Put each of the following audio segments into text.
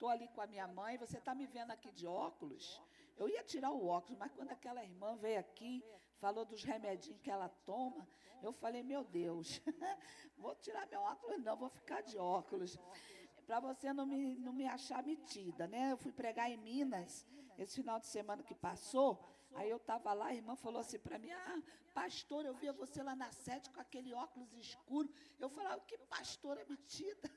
estou ali com a minha mãe, você está me vendo aqui de óculos? Eu ia tirar o óculos, mas quando aquela irmã veio aqui, falou dos remedinhos que ela toma, eu falei, meu Deus, vou tirar meu óculos não, vou ficar de óculos. Para você não me achar metida, né? Eu fui pregar em Minas, esse final de semana que passou, aí eu estava lá, a irmã falou assim para mim, pastor, eu via você lá na sede com aquele óculos escuro. Eu falava, que pastora metida.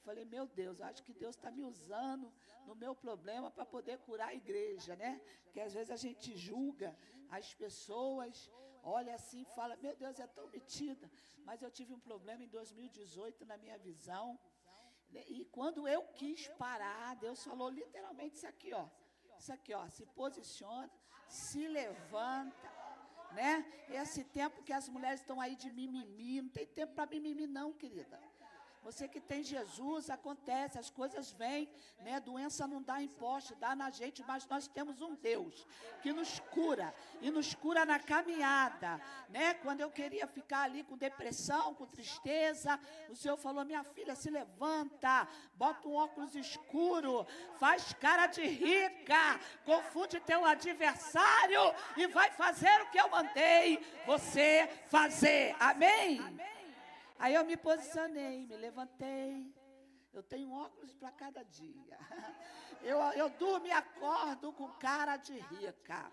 Falei, meu Deus, acho que Deus está me usando no meu problema para poder curar a igreja, né? Porque às vezes a gente julga as pessoas, olha assim e fala, meu Deus, é tão metida. Mas eu tive um problema em 2018 na minha visão. E quando eu quis parar, Deus falou literalmente isso aqui, ó. Isso aqui, ó, se posiciona, se levanta, né? Esse tempo que as mulheres estão aí de mimimi, não tem tempo para mimimi não, querida. Você que tem Jesus, acontece, as coisas vêm, né? Doença não dá em poste, dá na gente, mas nós temos um Deus que nos cura, e nos cura na caminhada, né? Quando eu queria ficar ali com depressão, com tristeza, o Senhor falou, minha filha, se levanta, bota um óculos escuro, faz cara de rica, confunde teu adversário e vai fazer o que eu mandei você fazer, amém? Aí eu me posicionei, me levantei. Eu tenho óculos para cada dia. Eu durmo e acordo com cara de rica.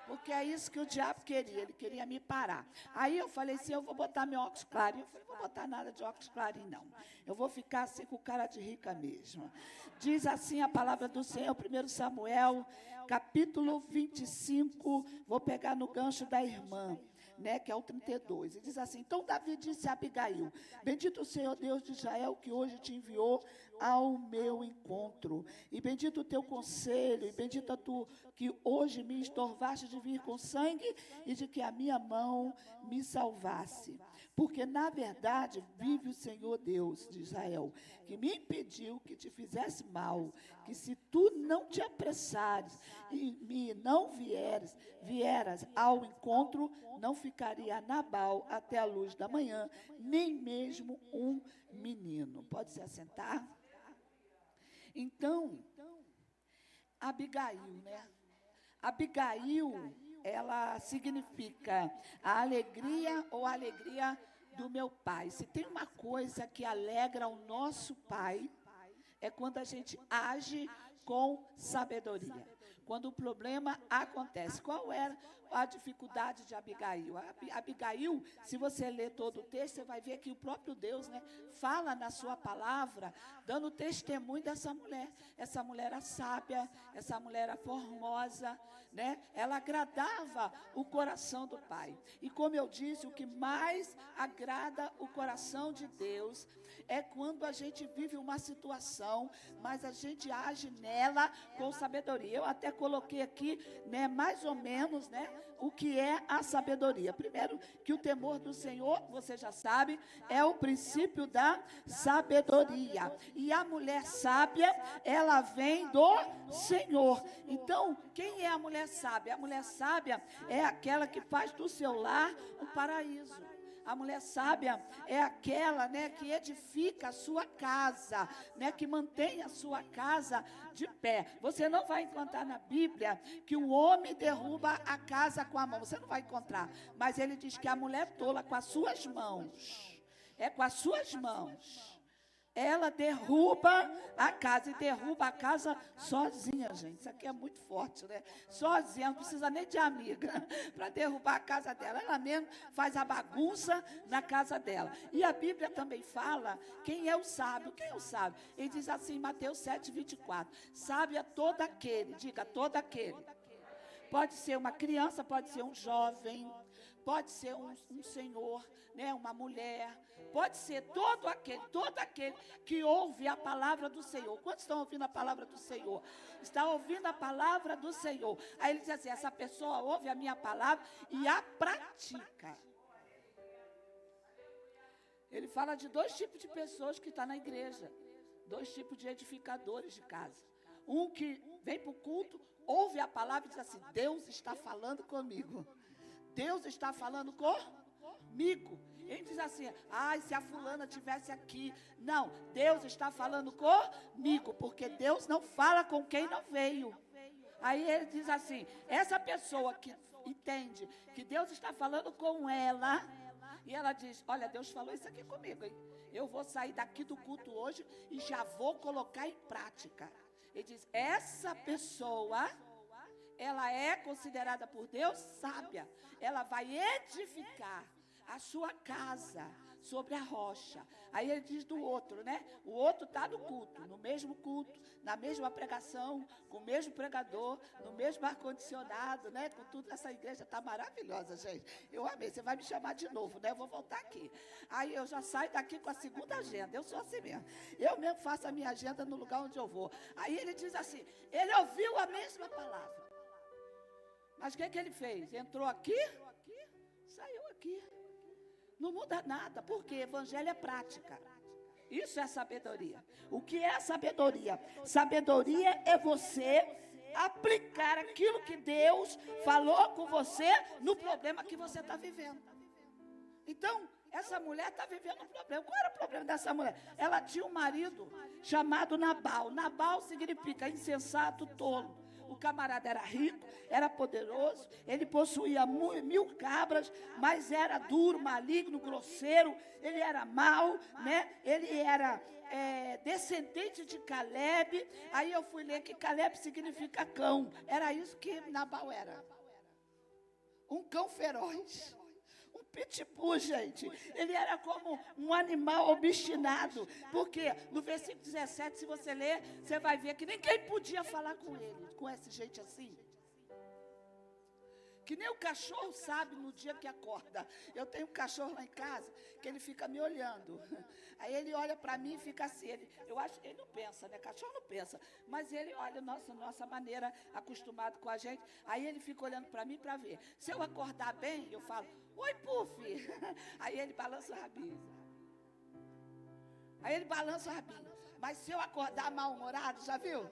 Porque é isso que o diabo queria. Ele queria me parar. Aí eu falei assim, eu vou botar meu óculos clarinho. Eu falei, não vou botar nada de óculos clarinho, não. Eu vou ficar assim com cara de rica mesmo. Diz assim a palavra do Senhor, 1 Samuel, capítulo 25. Vou pegar no gancho da irmã, né, que é o 32, e diz assim, então Davi disse a Abigail, bendito o Senhor Deus de Israel, que hoje te enviou ao meu encontro, e bendito o teu conselho, e bendita tu, que hoje me estorvaste de vir com sangue, e de que a minha mão me salvasse, porque na verdade vive o Senhor Deus de Israel, que me impediu que te fizesse mal, que se tu não te apressares, e me não vieras ao encontro, não ficaria Nabal até a luz da manhã, nem mesmo um menino. Pode se assentar? Então, Abigail, né? Abigail, ela significa a alegria ou a alegria do meu pai. Se tem uma coisa que alegra o nosso pai, é quando a gente age com sabedoria. Quando o problema acontece. Qual era a dificuldade de Abigail? Abigail, se você ler todo o texto, você vai ver que o próprio Deus, né, fala na sua palavra, dando testemunho dessa mulher. Essa mulher era sábia, essa mulher era formosa, né? Ela agradava o coração do Pai. E como eu disse, o que mais agrada o coração de Deus é quando a gente vive uma situação, mas a gente age nela com sabedoria. Eu até coloquei aqui, né, mais ou menos, né, o que é a sabedoria. Primeiro, que o temor do Senhor, você já sabe, é o princípio da sabedoria. E a mulher sábia, ela vem do Senhor. Então, quem é a mulher sábia? A mulher sábia é aquela que faz do seu lar um paraíso. A mulher sábia é aquela, né, que edifica a sua casa, né, que mantém a sua casa de pé. Você não vai encontrar na Bíblia que o homem derruba a casa com a mão. Você não vai encontrar. Mas ele diz que a mulher tola com as suas mãos. É com as suas mãos. Ela derruba a casa, e derruba a casa sozinha, gente. Isso aqui é muito forte, né? Sozinha, não precisa nem de amiga para derrubar a casa dela. Ela mesmo faz a bagunça na casa dela. E a Bíblia também fala quem é o sábio. Quem é o sábio? Ele diz assim em Mateus 7:24. Sábio é todo aquele, diga, todo aquele. Pode ser uma criança, pode ser um jovem, pode ser um senhor, né, uma mulher, pode ser todo aquele que ouve a palavra do Senhor. Quantos estão ouvindo a palavra do Senhor? Está ouvindo a palavra do Senhor. Aí ele diz assim, essa pessoa ouve a minha palavra e a pratica. Ele fala de dois tipos de pessoas que estão na igreja, dois tipos de edificadores de casa. Um que vem para o culto, ouve a palavra e diz assim, Deus está falando comigo. Deus está falando comigo. Ele diz assim, ai, se a fulana tivesse aqui. Não, Deus está falando comigo, porque Deus não fala com quem não veio. Aí ele diz assim, essa pessoa que entende que Deus está falando com ela, e ela diz, olha, Deus falou isso aqui comigo, hein? Eu vou sair daqui do culto hoje e já vou colocar em prática. Ele diz, essa pessoa, ela é considerada por Deus sábia. Ela vai edificar a sua casa sobre a rocha. Aí ele diz do outro, né? O outro está no culto, no mesmo culto, na mesma pregação, com o mesmo pregador, no mesmo ar-condicionado, né? Com tudo, essa igreja está maravilhosa, gente. Eu amei, você vai me chamar de novo, né? Eu vou voltar aqui. Aí eu já saio daqui com a segunda agenda, eu sou assim mesmo. Eu mesmo faço a minha agenda no lugar onde eu vou. Aí ele diz assim, ele ouviu a mesma palavra. Mas o que ele fez? Entrou aqui, saiu aqui. Não muda nada, porque evangelho é prática. Isso é sabedoria. O que é sabedoria? Sabedoria é você aplicar aquilo que Deus falou com você no problema que você está vivendo. Então, essa mulher está vivendo um problema. Qual era o problema dessa mulher? Ela tinha um marido chamado Nabal. Nabal significa insensato, tolo. O camarada era rico, era poderoso, ele possuía 1000 cabras, mas era duro, maligno, grosseiro, ele era mau, né? Ele era descendente de Caleb. Aí eu fui ler que Caleb significa cão. Era isso que Nabal era. Um cão feroz. Pitbull, gente. Ele era como um animal obstinado. Porque no versículo 17, se você ler, você vai ver que ninguém podia falar com ele, com esse gente assim. Que nem o cachorro sabe no dia que acorda. Eu tenho um cachorro lá em casa que ele fica me olhando. Aí ele olha para mim e fica assim. Eu acho que ele não pensa, né? Cachorro não pensa. Mas ele olha nossa maneira, acostumado com a gente. Aí ele fica olhando para mim para ver. Se eu acordar bem, eu falo, oi, Puff. Aí ele balança o rabinho. Aí ele balança o rabinho. Mas se eu acordar mal-humorado, já viu?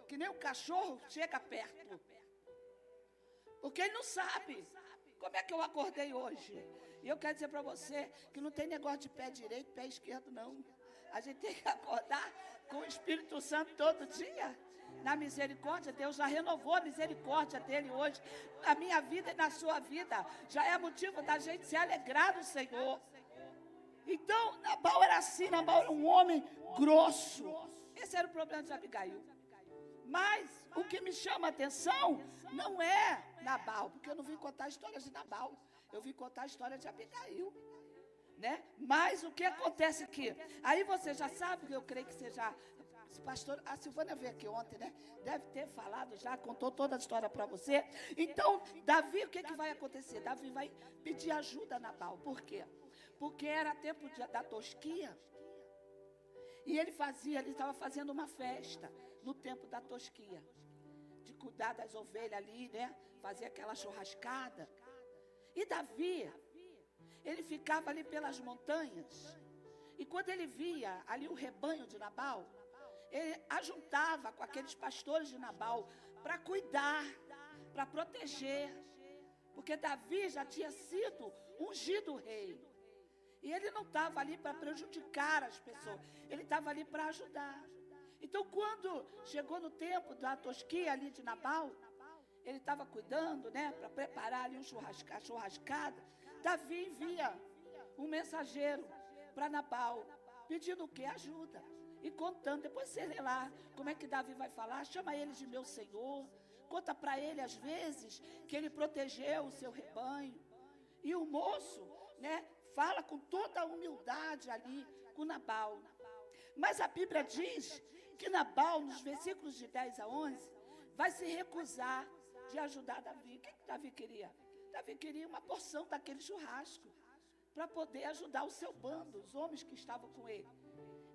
Que nem o cachorro chega perto. Porque ele não sabe como é que eu acordei hoje. E eu quero dizer para você que não tem negócio de pé direito, pé esquerdo, não. A gente tem que acordar com o Espírito Santo todo dia. Na misericórdia, Deus já renovou a misericórdia dele hoje. Na minha vida e na sua vida. Já é motivo da gente se alegrar no Senhor. Então, Nabal era assim, Nabal era um homem grosso. Esse era o problema de Abigail. Mas o que me chama a atenção não é Nabal, porque eu não vim contar a história de Nabal, eu vim contar a história de Abigail, né? Mas o que acontece aqui? Aí você já sabe, eu creio que você já, pastor, a Silvana veio aqui ontem, né? Deve ter falado já, contou toda a história para você. Então, Davi, o que vai acontecer? Davi vai pedir ajuda a Nabal, por quê? Porque era tempo da tosquia, e ele estava fazendo uma festa, no tempo da tosquia, de cuidar das ovelhas ali, né? Fazer aquela churrascada. E Davi, ele ficava ali pelas montanhas, e quando ele via ali o rebanho de Nabal, ele ajuntava com aqueles pastores de Nabal para cuidar, para proteger, porque Davi já tinha sido ungido rei, e ele não estava ali para prejudicar as pessoas, ele estava ali para ajudar. Então, quando chegou no tempo da tosquia ali de Nabal, ele estava cuidando, né, para preparar ali a churrascada. Davi envia um mensageiro para Nabal, pedindo o quê? Ajuda. E contando, depois você lê lá, como é que Davi vai falar, chama ele de meu senhor, conta para ele às vezes que ele protegeu o seu rebanho. E o moço, né, fala com toda a humildade ali com Nabal. Mas a Bíblia diz que Nabal, nos versículos de 10 a 11, vai se recusar de ajudar Davi. O que Davi queria? Davi queria uma porção daquele churrasco, para poder ajudar o seu bando, os homens que estavam com ele.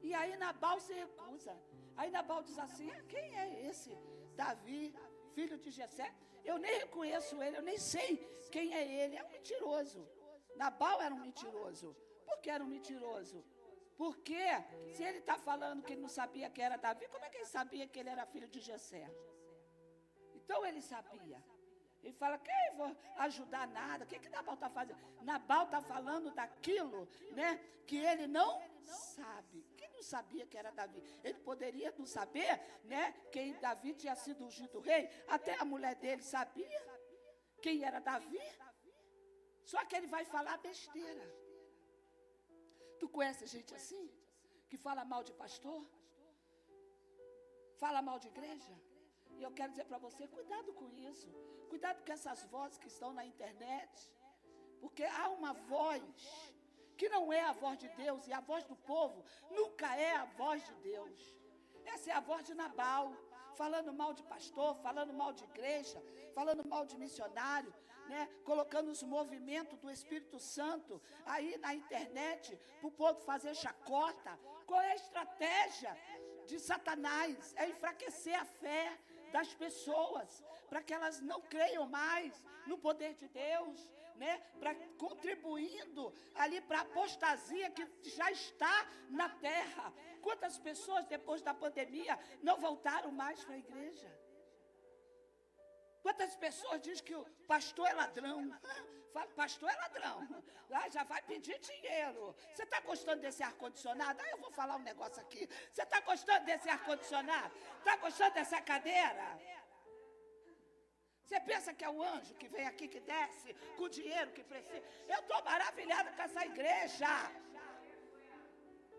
E aí Nabal se recusa. Aí Nabal diz assim, quem é esse Davi, filho de Jessé? Eu nem reconheço ele, eu nem sei quem é ele, é um mentiroso. Nabal era um mentiroso. Por que era um mentiroso? Porque se ele está falando que ele não sabia que era Davi, como é que ele sabia que ele era filho de Jessé? Então ele sabia. E fala, quem vou ajudar nada? O que Nabal está fazendo? Nabal está falando daquilo, né, que ele não sabe. Quem não sabia que era Davi? Ele poderia não saber, né, que Davi tinha sido ungido rei. Até a mulher dele sabia quem era Davi. Só que ele vai falar besteira. Tu conhece gente assim? Que fala mal de pastor? Fala mal de igreja? E eu quero dizer para você, cuidado com isso. Cuidado com essas vozes que estão na internet. Porque há uma voz que não é a voz de Deus. E a voz do povo nunca é a voz de Deus. Essa é a voz de Nabal. Falando mal de pastor, falando mal de igreja, falando mal de missionário, né? Colocando os movimentos do Espírito Santo aí na internet, para o povo fazer chacota. Qual é a estratégia de Satanás? É enfraquecer a fé das pessoas, para que elas não creiam mais no poder de Deus, né? Para contribuindo ali para a apostasia que já está na terra. Quantas pessoas depois da pandemia não voltaram mais para a igreja? Quantas pessoas dizem que o pastor é ladrão? Fala, pastor é ladrão. Lá já vai pedir dinheiro. Você está gostando desse ar-condicionado? Eu vou falar um negócio aqui. Você está gostando desse ar-condicionado? Está gostando dessa cadeira? Você pensa que é o anjo que vem aqui, que desce com o dinheiro que precisa? Eu estou maravilhada com essa igreja.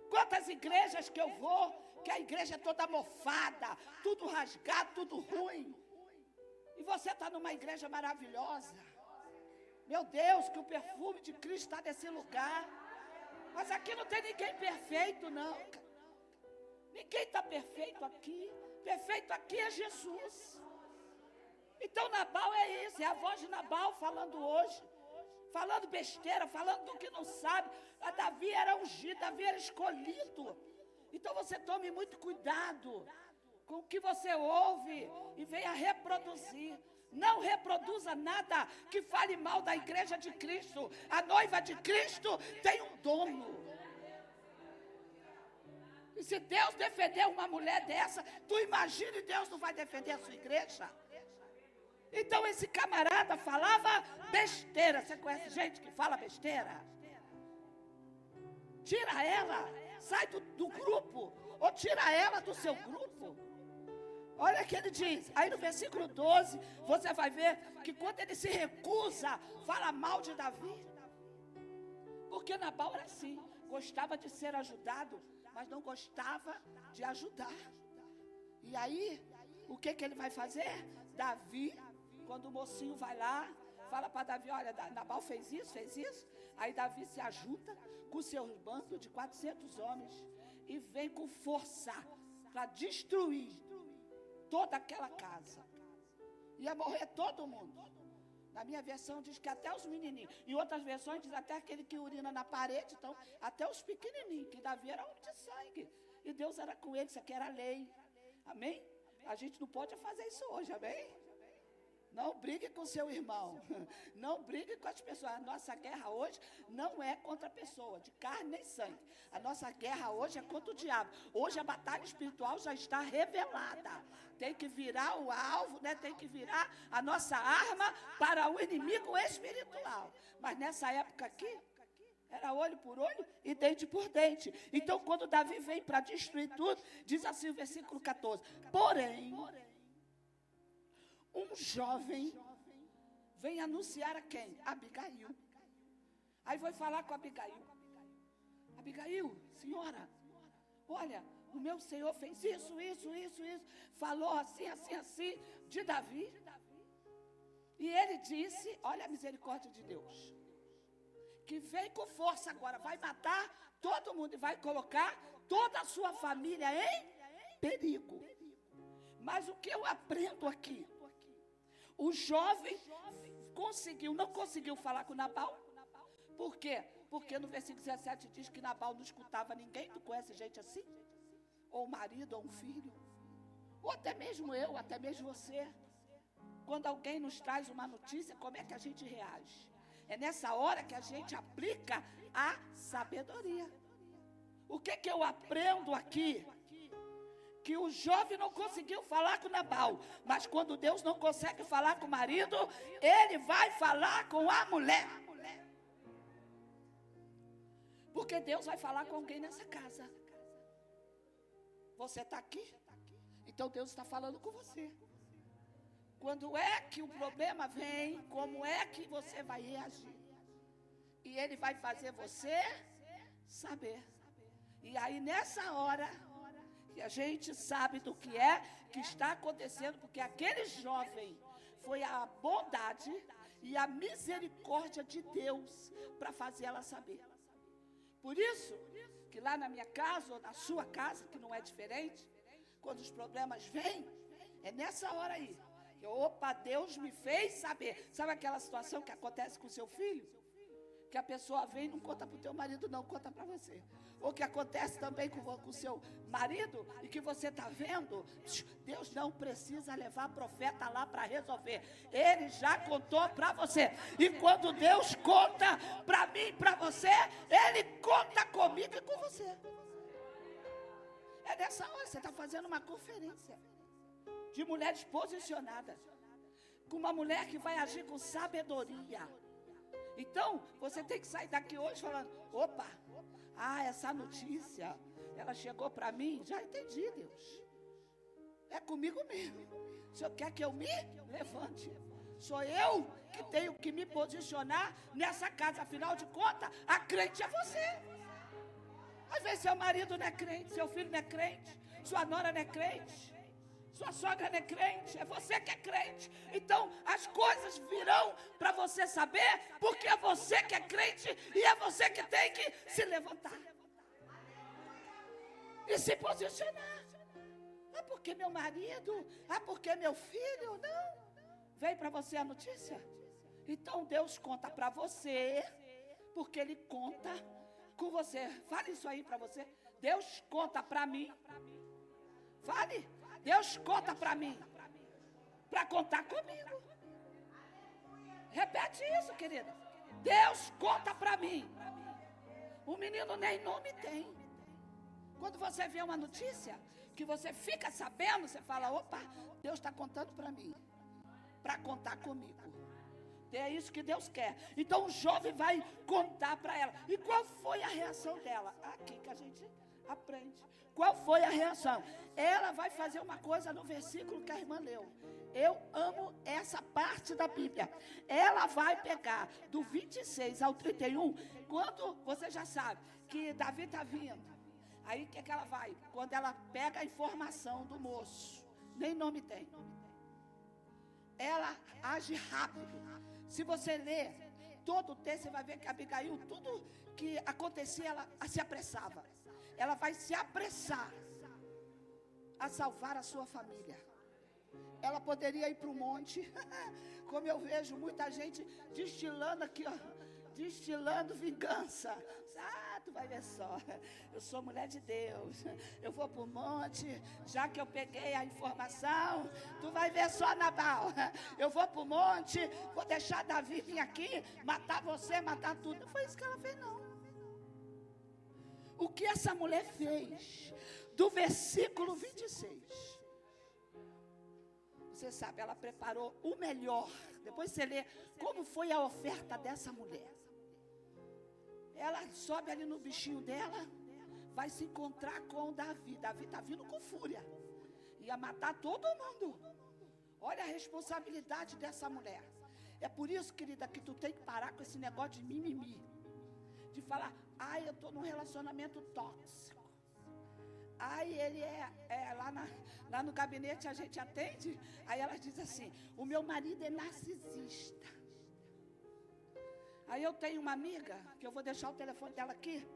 Quantas igrejas que eu vou, que a igreja é toda mofada, tudo rasgado, tudo ruim. E você está numa igreja maravilhosa. Meu Deus, que o perfume de Cristo está nesse lugar. Mas aqui não tem ninguém perfeito, não. Ninguém está perfeito aqui. Perfeito aqui é Jesus. Então Nabal é isso, é a voz de Nabal falando hoje. Falando besteira, falando do que não sabe. A Davi era ungido, Davi era escolhido. Então você tome muito cuidado com o que você ouve e venha reproduzir. Não reproduza nada que fale mal da igreja de Cristo. A noiva de Cristo tem um dono. E se Deus defender uma mulher dessa, tu imagina, Deus não vai defender a sua igreja? Então esse camarada falava besteira. Você conhece gente que fala besteira? Tira ela, sai do grupo, ou tira ela do seu grupo. Olha o que ele diz, aí no versículo 12, você vai ver que quando ele se recusa, fala mal de Davi. Porque Nabal era assim, gostava de ser ajudado, mas não gostava de ajudar. E aí, o que ele vai fazer? Davi, quando o mocinho vai lá, fala para Davi, olha, Nabal fez isso. Aí Davi se ajunta com seus bandos de 400 homens e vem com força para destruir toda aquela casa. Ia morrer todo mundo. Na minha versão diz que até os menininhos. Em outras versões diz até aquele que urina na parede. Então, até os pequenininhos, que Davi era homem de sangue. E Deus era com ele, isso aqui era lei. Amém? A gente não pode fazer isso hoje, amém? Não brigue com seu irmão. Não brigue com as pessoas. A nossa guerra hoje não é contra a pessoa, de carne nem sangue. A nossa guerra hoje é contra o diabo. Hoje a batalha espiritual já está revelada. Tem que virar o alvo, né? Tem que virar a nossa arma para o inimigo espiritual. Mas nessa época aqui, era olho por olho e dente por dente. Então, quando Davi vem para destruir tudo, diz assim o versículo 14. Porém, um jovem vem anunciar a quem? Abigail. Aí foi falar com Abigail. Abigail, senhora, olha, o meu senhor fez isso. Falou assim, de Davi. E ele disse, olha a misericórdia de Deus, que vem com força agora, vai matar todo mundo e vai colocar toda a sua família em perigo. Mas o que eu aprendo aqui? O jovem não conseguiu falar com Nabal. Por quê? Porque no versículo 17 diz que Nabal não escutava ninguém. Tu conhece gente assim? Ou um marido, ou um filho. Ou até mesmo eu, até mesmo você. Quando alguém nos traz uma notícia, como é que a gente reage? É nessa hora que a gente aplica a sabedoria. O que eu aprendo aqui? que o jovem não conseguiu falar com Nabal, mas quando Deus não consegue falar com o marido, ele vai falar com a mulher. Porque Deus vai falar com alguém nessa casa. Você está aqui? Então Deus está falando com você. Quando é que o problema vem, como é que você vai reagir? E Ele vai fazer você saber. E aí nessa hora, que a gente sabe do que é que está acontecendo, porque aquele jovem foi a bondade e a misericórdia de Deus para fazer ela saber. Por isso, que lá na minha casa, ou na sua casa, que não é diferente, quando os problemas vêm, é nessa hora aí, que opa, Deus me fez saber. Sabe aquela situação que acontece com o seu filho? Que a pessoa vem e não conta para o teu marido, não, conta para você. Ou que acontece também com o seu marido, e que você está vendo, Deus não precisa levar profeta lá para resolver. Ele já contou para você. E quando Deus conta para mim e para você, Ele conta comigo e com você. É nessa hora, você está fazendo uma conferência de mulheres posicionadas, com uma mulher que vai agir com sabedoria. Então, você tem que sair daqui hoje falando, opa, essa notícia, ela chegou para mim, já entendi, Deus. É comigo mesmo. O Senhor quer que eu me levante. Sou eu que tenho que me posicionar nessa casa. Afinal de contas, a crente é você. Às vezes seu marido não é crente, seu filho não é crente, sua nora não é crente, sua sogra não é crente, é você que é crente. Então as coisas virão para você saber, porque é você que é crente e é você que tem que se levantar e se posicionar. Porque meu marido, porque meu filho, não. Veio para você a notícia? Então Deus conta para você, porque Ele conta com você. Fale isso aí para você. Deus conta para mim. Fale. Deus conta para mim, para contar comigo. Repete isso, querida. Deus conta para mim. O menino nem nome tem. Quando você vê uma notícia, que você fica sabendo, você fala, opa, Deus está contando para mim, para contar comigo. É isso que Deus quer. Então o jovem vai contar para ela. E qual foi a reação dela? Aqui que a gente aprende. Qual foi a reação? Ela vai fazer uma coisa no versículo que a irmã leu. Eu amo essa parte da Bíblia. Ela vai pegar do 26 ao 31, quando você já sabe que Davi está vindo. Aí o que ela vai? Quando ela pega a informação do moço, nem nome tem. Ela age rápido. Se você ler todo o texto, você vai ver que Abigail, tudo que acontecia, ela se apressava. Ela vai se apressar a salvar a sua família. Ela poderia ir para o monte, como eu vejo muita gente destilando aqui, ó, destilando vingança. Tu vai ver só, eu sou mulher de Deus, eu vou para o monte, já que eu peguei a informação, tu vai ver só, Nabal, eu vou para o monte, vou deixar Davi vir aqui, matar você, matar tudo. Não foi isso que ela fez, não. O que essa mulher fez, do versículo 26, você sabe, ela preparou o melhor. Depois você lê como foi a oferta dessa mulher. Ela sobe ali no bichinho dela, vai se encontrar com Davi. Davi está vindo com fúria, ia matar todo mundo. Olha a responsabilidade dessa mulher. É por isso, querida, que tu tem que parar com esse negócio de mimimi, de falar, eu estou num relacionamento tóxico. Ele lá no gabinete a gente atende, aí ela diz assim, o meu marido é narcisista. Aí eu tenho uma amiga, que eu vou deixar o telefone dela aqui,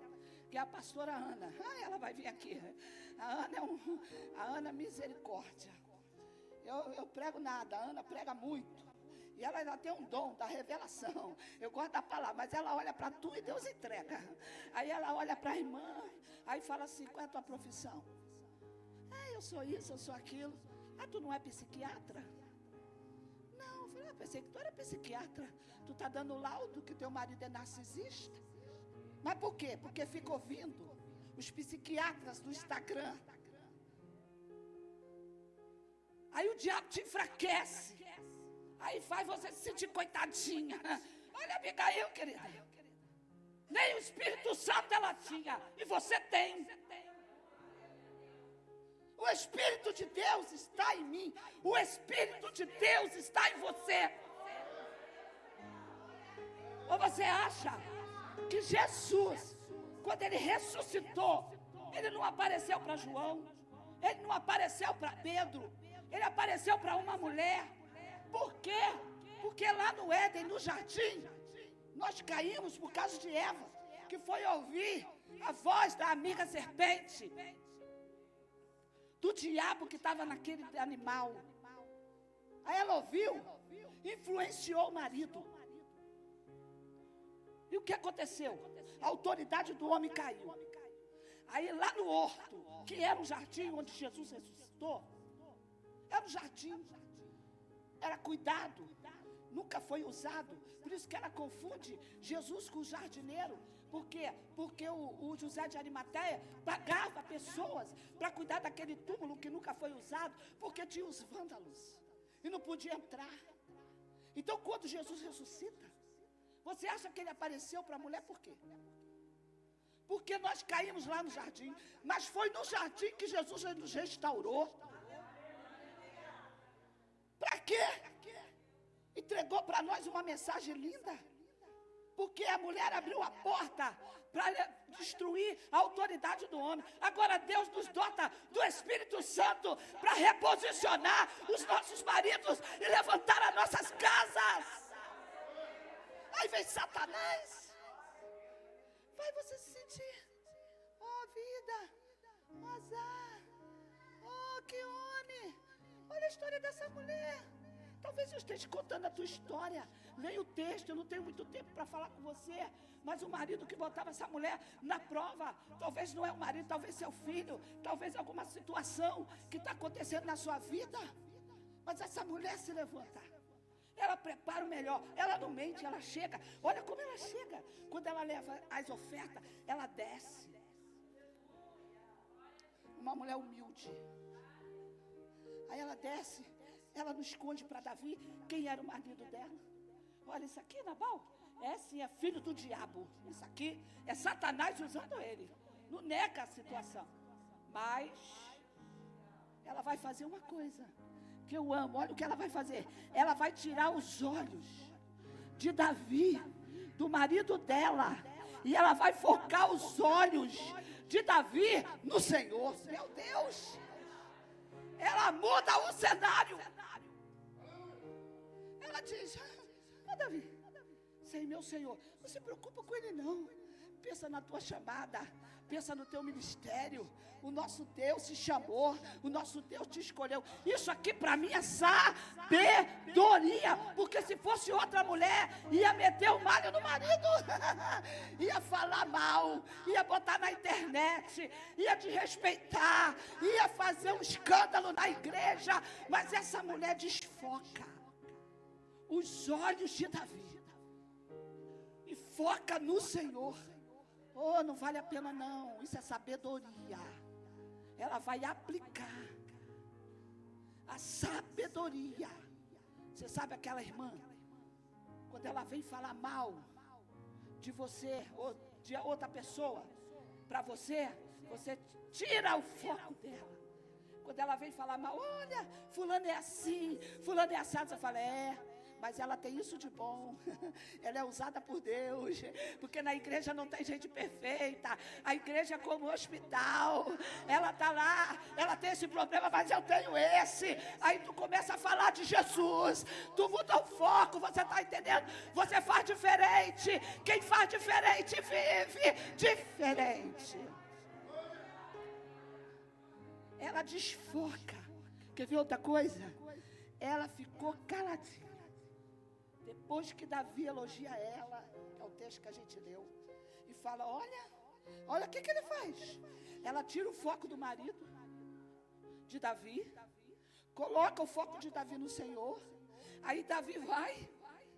que é a pastora Ana. Ela vai vir aqui. A Ana misericórdia. Eu prego nada, a Ana prega muito. E ela ainda tem um dom da revelação. Eu gosto da palavra, mas ela olha para tu e Deus entrega. Aí ela olha para a irmã, aí fala assim, qual é a tua profissão? Eu sou isso, eu sou aquilo. Tu não é psiquiatra? Não, eu falei, pensei que tu era psiquiatra. Tu está dando laudo que teu marido é narcisista? Mas por quê? Porque fica ouvindo os psiquiatras do Instagram. Aí o diabo te enfraquece. Aí faz você se sentir coitadinha. Olha, Abigail, querida. Nem o Espírito Santo ela tinha. E você tem. O Espírito de Deus está em mim. O Espírito de Deus está em você. Ou você acha que Jesus, quando ele ressuscitou, ele não apareceu para João, ele não apareceu para Pedro, ele apareceu para uma mulher. Por quê? Porque lá no Éden, no jardim, nós caímos por causa de Eva, que foi ouvir a voz da amiga serpente, do diabo que estava naquele animal. Aí ela ouviu, influenciou o marido. E o que aconteceu? A autoridade do homem caiu. Aí lá no horto, que era o jardim onde Jesus ressuscitou, era um jardim, era cuidado, nunca foi usado. Por isso que ela confunde Jesus com o jardineiro. Por quê? Porque o José de Arimateia pagava pessoas para cuidar daquele túmulo que nunca foi usado, porque tinha os vândalos e não podia entrar. Então quando Jesus ressuscita, você acha que ele apareceu para a mulher por quê? Porque nós caímos lá no jardim, mas foi no jardim que Jesus nos restaurou. Para quê? Entregou para nós uma mensagem linda. Porque a mulher abriu a porta para destruir a autoridade do homem. Agora Deus nos dota do Espírito Santo para reposicionar os nossos maridos e levantar as nossas casas. Aí vem Satanás. Vai você se sentir, oh vida, oh azar, oh que homem, olha a história dessa mulher. Talvez eu esteja contando a tua história, leia o texto, eu não tenho muito tempo para falar com você, mas o marido que botava essa mulher na prova, talvez não é o marido, talvez seu filho, talvez alguma situação que está acontecendo na sua vida, mas essa mulher se levanta. Ela prepara o melhor, ela não mente, ela chega. Olha como ela chega. Quando ela leva as ofertas, ela desce. Uma mulher humilde. Aí ela desce, ela não esconde para Davi quem era o marido dela. Olha isso aqui, Nabal, sim, é filho do diabo. Isso aqui é Satanás usando ele. Não nega a situação. Mas ela vai fazer uma coisa que eu amo, olha o que ela vai fazer. Ela vai tirar os olhos de Davi, do marido dela, e ela vai focar os olhos de Davi no Senhor. Meu Deus, ela muda o cenário. Ela diz, Davi, sei meu Senhor, não se preocupa com ele não, pensa na tua chamada, pensa no teu ministério. O nosso Deus te chamou, o nosso Deus te escolheu. Isso aqui para mim é sabedoria, porque se fosse outra mulher, ia meter o malho no marido, ia falar mal, ia botar na internet, ia desrespeitar, ia fazer um escândalo na igreja. Mas essa mulher desfoca os olhos de Davi e foca no Senhor. Oh, não vale a pena não, isso é sabedoria. Ela vai aplicar a sabedoria. Você sabe aquela irmã, quando ela vem falar mal de você ou de outra pessoa para você, você tira o foco dela. Quando ela vem falar mal, olha, fulano é assim, fulano é assado, você fala, mas ela tem isso de bom, ela é usada por Deus, porque na igreja não tem gente perfeita, a igreja é como um hospital, ela está lá, ela tem esse problema, mas eu tenho esse. Aí tu começa a falar de Jesus, tu muda o foco, você está entendendo? Você faz diferente, quem faz diferente vive diferente. Ela desfoca. Quer ver outra coisa? Ela ficou caladinha. Depois que Davi elogia ela, é o texto que a gente leu, e fala, olha o que ele faz. Ela tira o foco do marido de Davi, coloca o foco de Davi no Senhor. Aí Davi vai,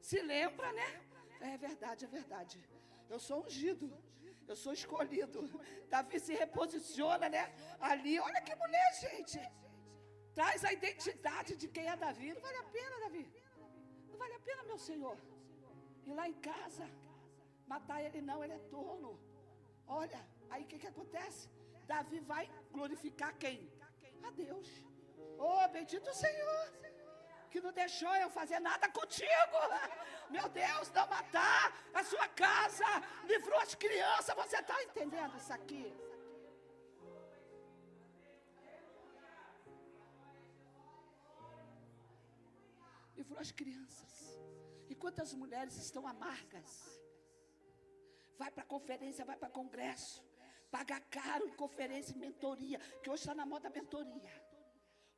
se lembra, né? É verdade. Eu sou ungido, eu sou escolhido. Davi se reposiciona, né? Ali, olha que mulher, gente. Traz a identidade de quem é Davi. Não vale a pena, Davi. Não vale a pena, meu Senhor. Ir lá em casa, matar ele não, ele é tolo. Olha, aí o que acontece? Davi vai glorificar quem? A Deus. Oh, bendito Senhor, que não deixou eu fazer nada contigo. Meu Deus, não matar a sua casa, livrou as crianças. Você está entendendo isso aqui? Livrou as crianças. E quantas mulheres estão amargas? Vai para conferência, vai para congresso, paga caro em conferência e mentoria, que hoje está na moda mentoria.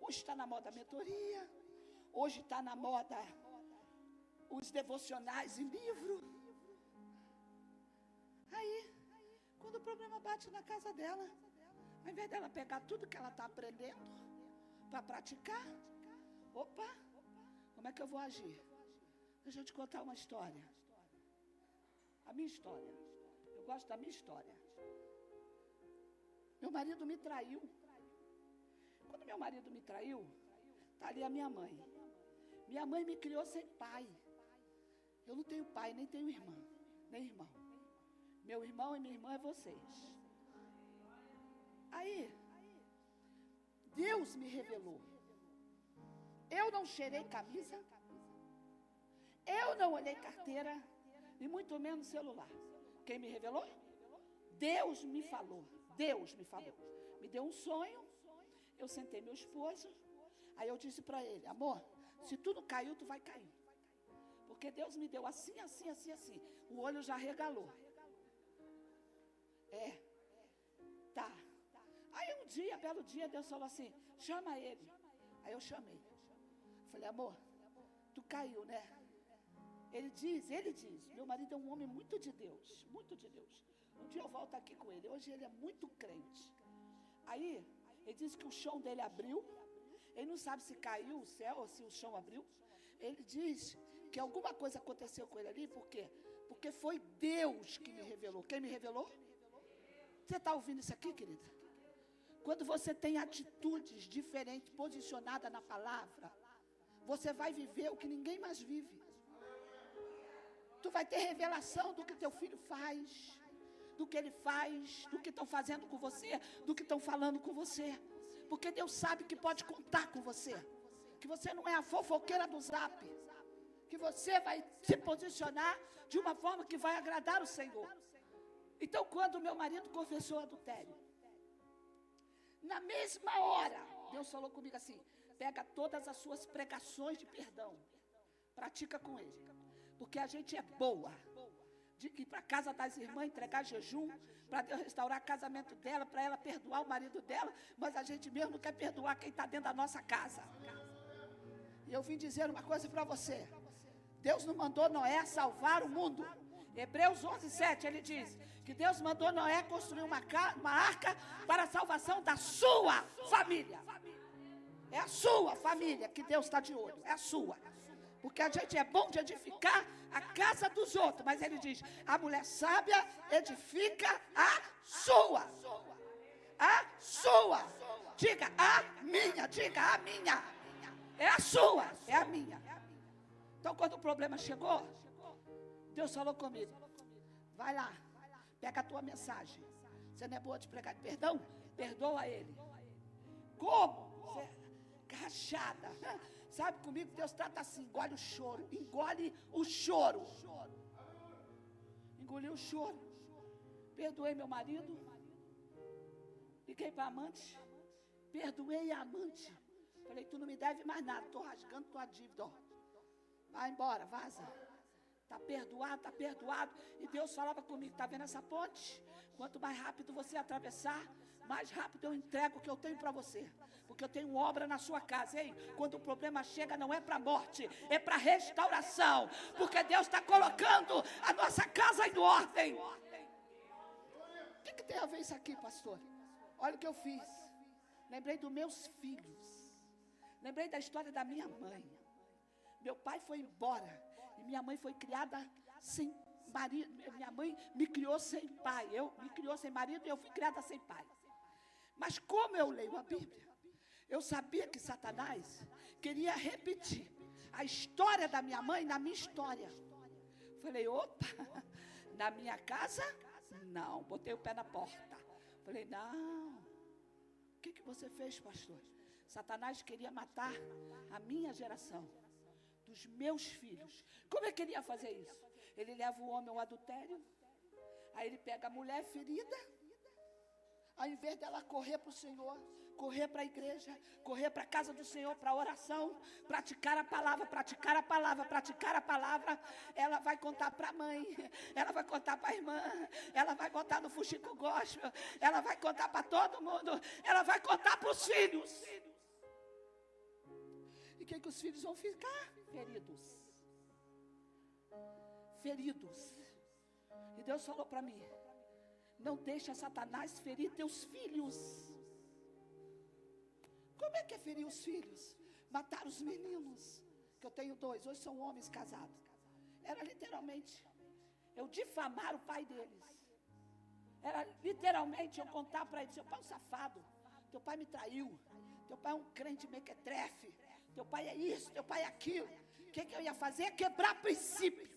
Hoje está na moda mentoria. Hoje está na moda os devocionais em livro. Aí, quando o problema bate na casa dela, ao invés dela pegar tudo que ela está aprendendo para praticar, opa, como é que eu vou agir? Deixa eu te contar uma história. A minha história. Eu gosto da minha história. Meu marido me traiu. Quando meu marido me traiu, está ali a minha mãe. Minha mãe me criou sem pai. Eu não tenho pai, nem tenho irmã, nem irmão. Meu irmão e minha irmã é vocês. Aí, Deus me revelou. Eu não cheirei camisa. Eu não olhei carteira. E muito menos celular. Quem me revelou? Deus me falou. Deus me falou. Me deu um sonho. Eu sentei meu esposo. Aí eu disse para ele: amor, se tu não caiu, tu vai cair. Porque Deus me deu assim, assim, assim, assim. O olho já regalou. É. Tá. Aí um dia, belo dia, Deus falou assim: chama ele. Aí eu chamei. Falei: amor, tu caiu, né? Ele diz, meu marido é um homem muito de Deus, muito de Deus. Um dia eu volto aqui com ele, hoje ele é muito crente. Aí, ele disse que o chão dele abriu, ele não sabe se caiu o céu ou se o chão abriu. Ele diz que alguma coisa aconteceu com ele ali, por quê? Porque foi Deus que me revelou. Quem me revelou? Você está ouvindo isso aqui, querida? Quando você tem atitudes diferentes, posicionadas na palavra, você vai viver o que ninguém mais vive. Tu vai ter revelação do que teu filho faz, do que ele faz, do que estão fazendo com você, do que estão falando com você. Porque Deus sabe que pode contar com você. Que você não é a fofoqueira do Zap. Que você vai se posicionar de uma forma que vai agradar o Senhor. Então, quando meu marido confessou o adultério, na mesma hora, Deus falou comigo assim: pega todas as suas pregações de perdão, pratica com ele. Porque a gente é boa de ir para a casa das irmãs, entregar jejum, para Deus restaurar o casamento dela, para ela perdoar o marido dela, mas a gente mesmo não quer perdoar quem está dentro da nossa casa. E eu vim dizer uma coisa para você: Deus não mandou Noé salvar o mundo. Hebreus 11:7, ele diz que Deus mandou Noé construir uma arca para a salvação da sua família. É a sua família que Deus está de olho, é a sua. Porque a gente é bom de edificar a casa dos outros. Mas ele diz: a mulher sábia edifica a sua. A sua. Diga a minha, diga a minha. É a sua, é a minha. Então quando o problema chegou, Deus falou comigo: vai lá, pega a tua mensagem. Você não é boa de pregar de perdão? Perdoa ele. Como? Você, rachada. Sabe comigo, Deus trata assim: engole o choro, engole o choro. Engoli o choro. Perdoei meu marido. Liguei para a amante. Perdoei a amante. Falei: tu não me deve mais nada, estou rasgando tua dívida. Ó. Vai embora, vaza. Está perdoado, está perdoado. E Deus falava comigo: está vendo essa ponte? Quanto mais rápido você atravessar, mais rápido eu entrego o que eu tenho para você. Porque eu tenho obra na sua casa. Ei, quando o problema chega, não é para morte, é para restauração. Porque Deus está colocando a nossa casa em ordem. O que tem a ver isso aqui, pastor? Olha o que eu fiz. Lembrei dos meus filhos. Lembrei da história da minha mãe. Meu pai foi embora e minha mãe foi criada sem marido. Minha mãe me criou sem pai. Me criou sem marido e eu fui criada sem pai. Mas como eu leio a Bíblia, Eu sabia que Satanás queria repetir a história da minha mãe na minha história. Falei, opa, na minha casa, não. Botei o pé na porta. Falei, não. O que você fez, pastor? Satanás queria matar a minha geração, dos meus filhos. Como é que ele ia fazer isso? Ele leva o homem ao adultério, aí ele pega a mulher ferida, ao invés dela correr para o Senhor, correr para a igreja, correr para a casa do Senhor, para a oração, praticar a palavra, praticar a palavra, praticar a palavra, ela vai contar para a mãe, ela vai contar para a irmã, ela vai contar no Fuxico Gospel, ela vai contar para todo mundo, ela vai contar para os filhos. E o que os filhos vão ficar? Feridos. Feridos. E Deus falou para mim, não deixa Satanás ferir teus filhos. Como é que é ferir os filhos? Matar os meninos, que eu tenho 2, hoje são homens casados. Era literalmente eu difamar o pai deles. Era literalmente eu contar para eles, seu pai é um safado, teu pai me traiu, teu pai é um crente mequetrefe, teu pai é isso, teu pai é aquilo. O que eu ia fazer? Quebrar princípio.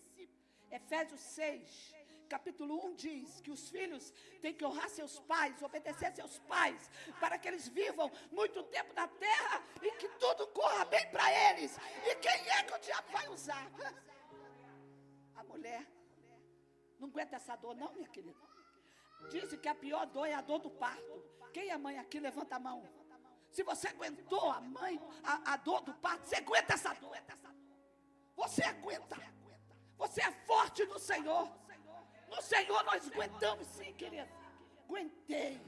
Efésios 6, capítulo 1 diz que os filhos têm que honrar seus pais, obedecer seus pais, para que eles vivam muito tempo na terra e que tudo corra bem para eles. E quem é que o diabo vai usar? A mulher. Não aguenta essa dor não, minha querida. Dizem que a pior dor é a dor do parto. Quem é mãe aqui, levanta a mão. Se você aguentou a dor do parto, você aguenta essa dor. Você aguenta. Você é forte no Senhor. No Senhor nós aguentamos sim, querido. Aguentei.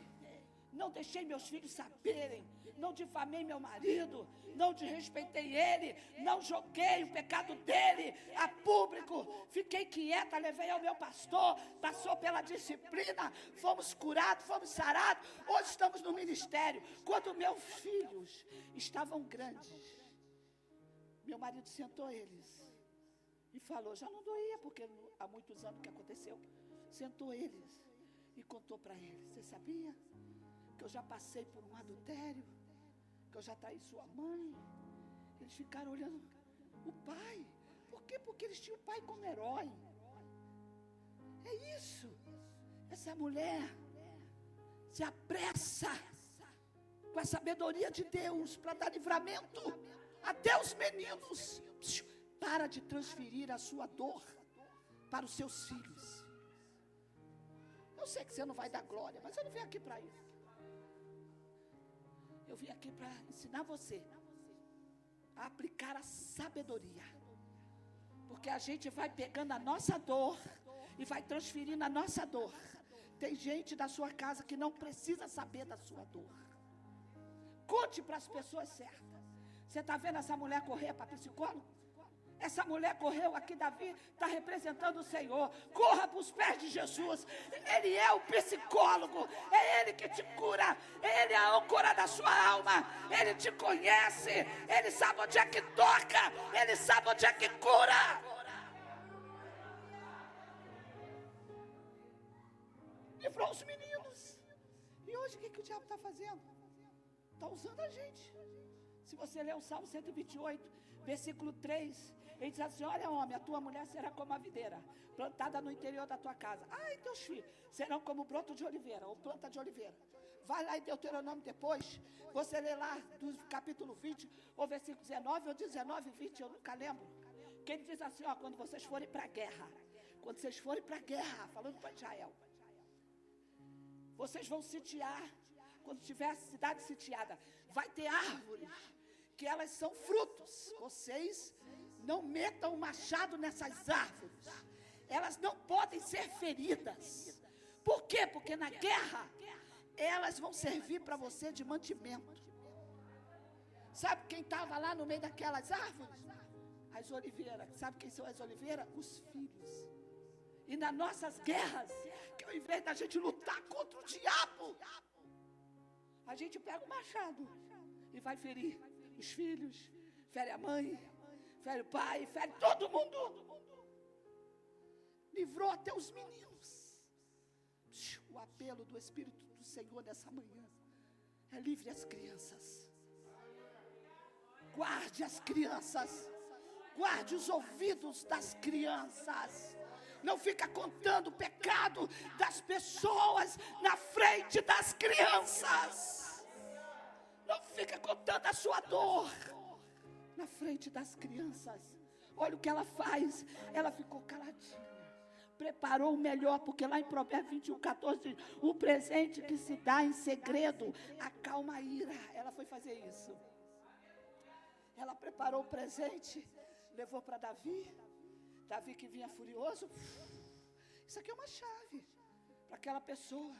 Não deixei meus filhos saberem. Não difamei meu marido. Não desrespeitei ele. Não joguei o pecado dele a público. Fiquei quieta, levei ao meu pastor. Passou pela disciplina. Fomos curados, fomos sarados. Hoje estamos no ministério. Quando meus filhos estavam grandes, meu marido sentou eles e falou, já não doía, porque há muitos anos que aconteceu. Sentou eles e contou para eles, você sabia que eu já passei por um adultério, que eu já traí sua mãe? Eles ficaram olhando o pai. Por quê? Porque eles tinham o pai como herói. É isso. Essa mulher se apressa com a sabedoria de Deus para dar livramento até os meninos. Para de transferir a sua dor para os seus filhos. Eu sei que você não vai dar glória, mas eu não vim aqui para isso. Eu vim aqui para ensinar você a aplicar a sabedoria. Porque a gente vai pegando a nossa dor e vai transferindo a nossa dor. Tem gente da sua casa que não precisa saber da sua dor. Conte para as pessoas certas. Você está vendo essa mulher correr para psicólogo? Essa mulher correu aqui, Davi está representando o Senhor. Corra para os pés de Jesus. Ele é o psicólogo. É Ele que te cura. Ele é a âncora da sua alma. Ele te conhece. Ele sabe onde é que toca. Ele sabe onde é que cura. Livrou os meninos. E hoje o que o diabo está fazendo? Está usando a gente. Se você ler o Salmo 128, versículo 3, ele diz assim, olha homem, a tua mulher será como a videira, plantada no interior da tua casa. Ai, teus filhos serão como broto de oliveira, ou planta de oliveira. Vai lá em Deuteronômio depois, você lê lá do capítulo 20, ou versículo 19, ou 19, 20, eu nunca lembro. Que ele diz assim, ó, quando vocês forem para a guerra, falando para Israel, vocês vão sitiar, quando tiver a cidade sitiada, vai ter árvores, que elas são frutos. Vocês não metam o machado nessas árvores. Elas não podem ser feridas. Por quê? Porque na guerra, elas vão servir para você de mantimento. Sabe quem estava lá no meio daquelas árvores? As oliveiras. Sabe quem são as oliveiras? Os filhos. E nas nossas guerras, que ao invés da gente lutar contra o diabo, a gente pega o machado e vai ferir os filhos, fere a mãe, fere o pai, fere todo mundo. Livrou até os meninos. O apelo do Espírito do Senhor nessa manhã é livre as crianças. Guarde as crianças. Guarde os ouvidos das crianças. Não fica contando o pecado das pessoas na frente das crianças. Não fica contando a sua dor na frente das crianças. Olha o que ela faz. Ela ficou caladinha. Preparou o melhor, porque lá em Provérbios 21:14, o presente que se dá em segredo acalma a ira. Ela foi fazer isso. Ela preparou o presente, levou para Davi. Davi que vinha furioso. Isso aqui é uma chave para aquela pessoa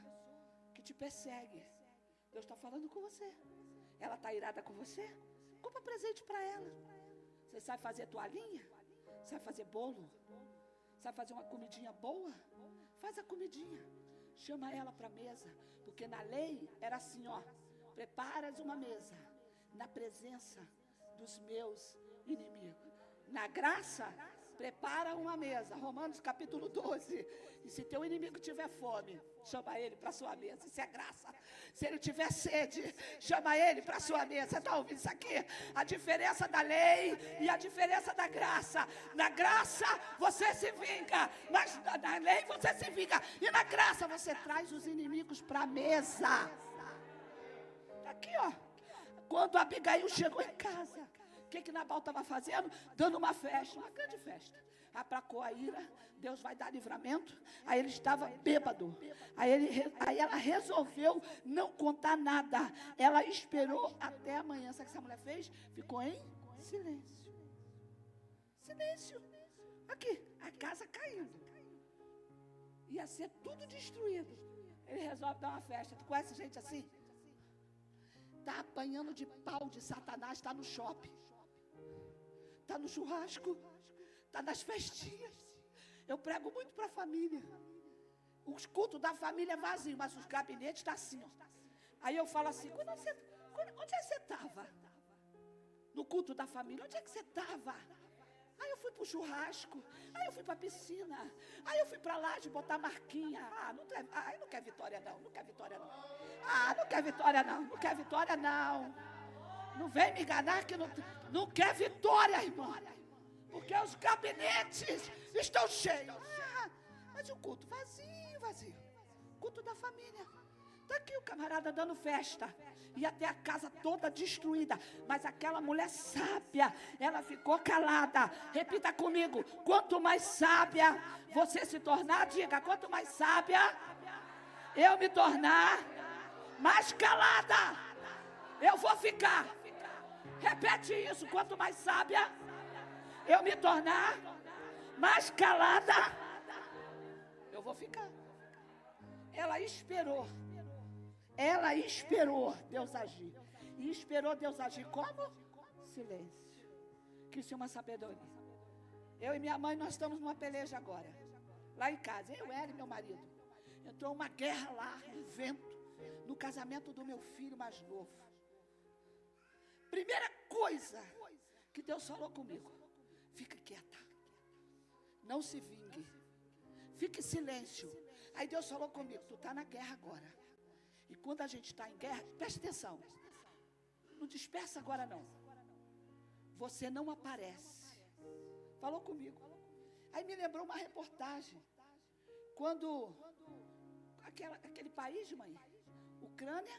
que te persegue. Deus está falando com você. Ela está irada com você? Compra presente para ela. Você sabe fazer toalhinha? Sabe fazer bolo? Sabe fazer uma comidinha boa? Faz a comidinha. Chama ela para a mesa. Porque na lei era assim, ó. Preparas uma mesa na presença dos meus inimigos. Na graça, prepara uma mesa. Romanos capítulo 12. E se teu inimigo tiver fome, chama ele para a sua mesa. Isso é graça. Se ele tiver sede, chama ele para a sua mesa. Você está ouvindo isso aqui? A diferença da lei e a diferença da graça. Na graça você se vinga, mas na lei você se vinga. E na graça você traz os inimigos para a mesa. Está aqui, ó. Quando Abigail chegou em casa, o que Nabal estava fazendo? Dando uma festa, uma grande festa. Aplacou a ira, Deus vai dar livramento. Aí ele estava bêbado. Aí ela resolveu não contar nada. Ela esperou até amanhã. Sabe o que essa mulher fez? Ficou em silêncio. Silêncio. Aqui, a casa caindo. Ia ser tudo destruído. Ele resolve dar uma festa. Tu conhece gente assim? Está apanhando de pau de Satanás, está no shopping. Está no churrasco, está nas festinhas. Eu prego muito para a família. Os cultos da família é vazio, mas os gabinetes estão assim, ó. Aí eu falo assim, onde é que você estava? No culto da família, onde é que você estava? Aí eu fui para o churrasco, aí eu fui para a piscina, aí eu fui para lá de botar marquinha. Não quer vitória não, não quer vitória não. Não quer vitória não, não quer vitória não. Não vem me enganar que não quer vitória, irmão. Porque os gabinetes estão cheios. Mas o culto vazio. Culto da família. Está aqui o camarada dando festa. E até a casa toda destruída. Mas aquela mulher sábia, ela ficou calada. Repita comigo. Quanto mais sábia você se tornar, diga, quanto mais sábia eu me tornar, mais calada eu vou ficar. Repete isso. Quanto mais sábia eu me tornar, mais calada eu vou ficar. Ela esperou Deus agir. E esperou Deus agir como? Silêncio. Que isso é uma sabedoria. Eu e minha mãe, nós estamos numa peleja agora. Lá em casa, eu era e meu marido. Entrou uma guerra lá, um vento, no casamento do meu filho mais novo. Primeira coisa que Deus falou comigo: fica quieta, não se vingue, fique em silêncio. Aí Deus falou comigo: tu está na guerra agora. E quando a gente está em guerra, presta atenção, não dispersa agora não. Você não aparece. Falou comigo. Aí me lembrou uma reportagem. Quando aquele país, mãe, Ucrânia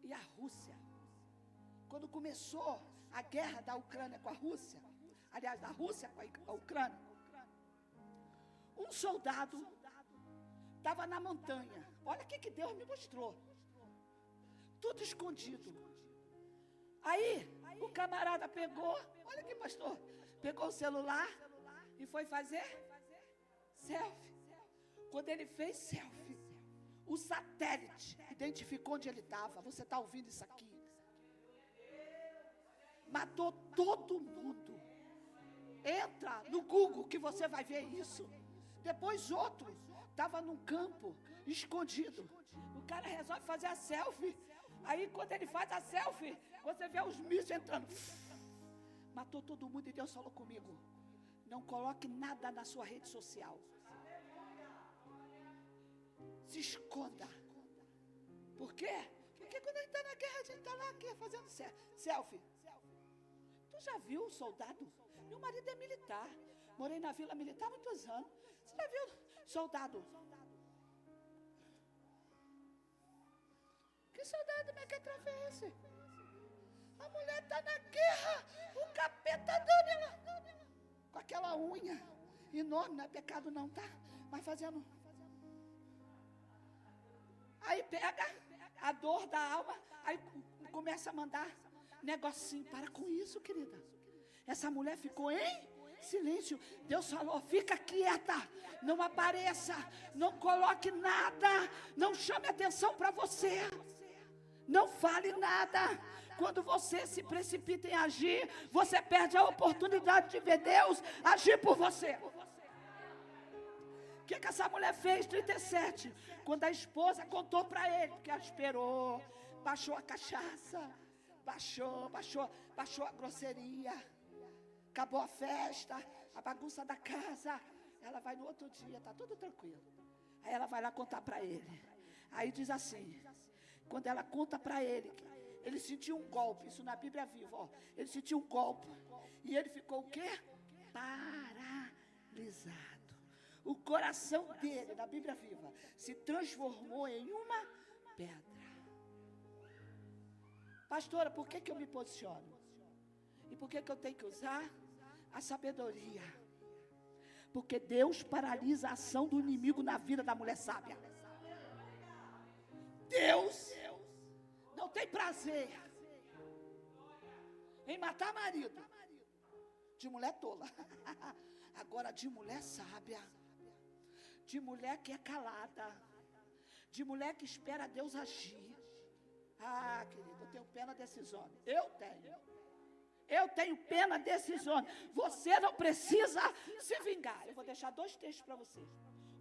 e a Rússia. Quando começou a guerra da Ucrânia com a Rússia, aliás, da Rússia com a Ucrânia, um soldado estava na montanha. Olha o que Deus me mostrou. Tudo escondido. Aí, o camarada pegou, olha aqui, pastor, pegou o celular e foi fazer selfie. Quando ele fez selfie, o satélite identificou onde ele estava. Você está ouvindo isso aqui? Matou todo mundo. Entra no Google que você vai ver isso. Depois outro estava num campo escondido. O cara resolve fazer a selfie. Aí quando ele faz a selfie, você vê os mísseis entrando. Matou todo mundo. E Deus falou comigo: não coloque nada na sua rede social. Se esconda. Por quê? Porque quando a gente está na guerra, a gente está lá aqui fazendo selfie. Tu já viu soldado? Meu marido é militar. Morei na vila militar há muitos anos. Você já viu soldado? Que soldado mequetrefe é esse? A mulher está na guerra. O capeta dando ela. Com aquela unha enorme, não é pecado não, tá? Mas fazendo. Aí pega a dor da alma, aí começa a mandar negocinho. Para com isso, querida. Essa mulher ficou em silêncio. Deus falou, fica quieta, não apareça, não coloque nada, não chame atenção para você, não fale nada. Quando você se precipita em agir, você perde a oportunidade de ver Deus agir por você. O que essa mulher fez? 37. Quando a esposa contou para ele, que ela esperou, baixou a cachaça, baixou a grosseria, acabou a festa, a bagunça da casa. Ela vai no outro dia, está tudo tranquilo. Aí ela vai lá contar para ele. Aí diz assim, quando ela conta para ele, ele sentiu um golpe, isso na Bíblia Viva, ó. Ele sentiu um golpe, e ele ficou o quê? Paralisado. O coração dele, na Bíblia Viva, se transformou em uma pedra. Pastora, por que eu me posiciono? E por que eu tenho que usar a sabedoria? Porque Deus paralisa a ação do inimigo na vida da mulher sábia. Deus não tem prazer em matar marido de mulher tola. Agora de mulher sábia, de mulher que é calada, de mulher que espera Deus agir. Ah, querido, eu tenho pena desses homens. Eu tenho pena desses homens. Você não precisa se vingar. Eu vou deixar 2 textos para vocês.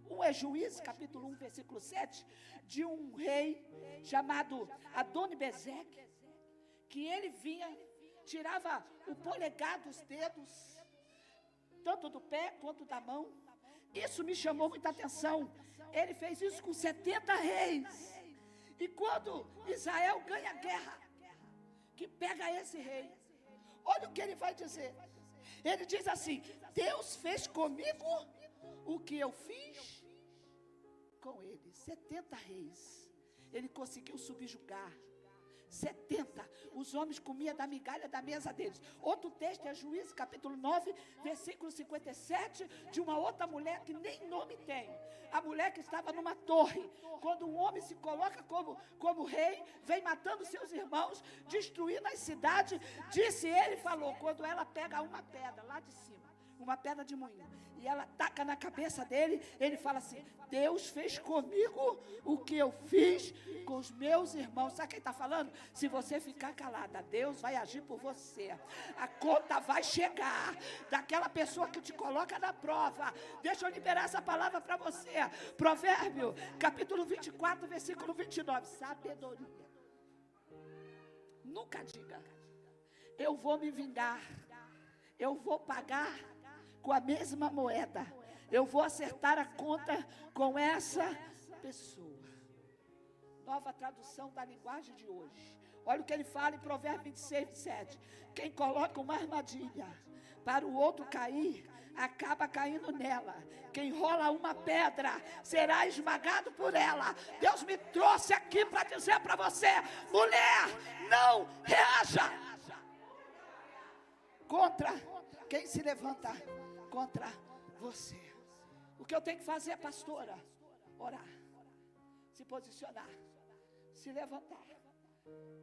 Um é Juízes, capítulo 1, versículo 7, de um rei chamado Adoni-Bezeque, que ele vinha, tirava o polegar dos dedos, tanto do pé quanto da mão. Isso me chamou muita atenção. Ele fez isso com 70 reis. E quando Israel ganha a guerra, que pega esse rei, olha o que ele vai dizer. Ele diz assim, Deus fez comigo o que eu fiz com ele. 70 reis. Ele conseguiu subjugar. 70. Os homens comiam da migalha da mesa deles. Outro texto é Juízes, capítulo 9, versículo 57, de uma outra mulher que nem nome tem. A mulher que estava numa torre. Quando um homem se coloca como rei, vem matando seus irmãos, destruindo as cidades. Disse ele, falou, quando ela pega uma pedra lá de cima, uma pedra de moinho, e ela taca na cabeça dele, ele fala assim, Deus fez comigo o que eu fiz com os meus irmãos. Sabe quem está falando? Se você ficar calada, Deus vai agir por você. A conta vai chegar daquela pessoa que te coloca na prova. Deixa eu liberar essa palavra para você. Provérbio, capítulo 24, versículo 29. Sabedoria. Nunca diga, eu vou me vingar, eu vou pagar com a mesma moeda, eu vou acertar a conta com essa pessoa. Nova tradução da linguagem de hoje. Olha o que ele fala em Provérbios 26, 27. Quem coloca uma armadilha para o outro cair, acaba caindo nela. Quem rola uma pedra, será esmagado por ela. Deus me trouxe aqui para dizer para você, mulher, não reaja contra quem se levanta contra você. O que eu tenho que fazer, pastora? Orar, se posicionar, se levantar,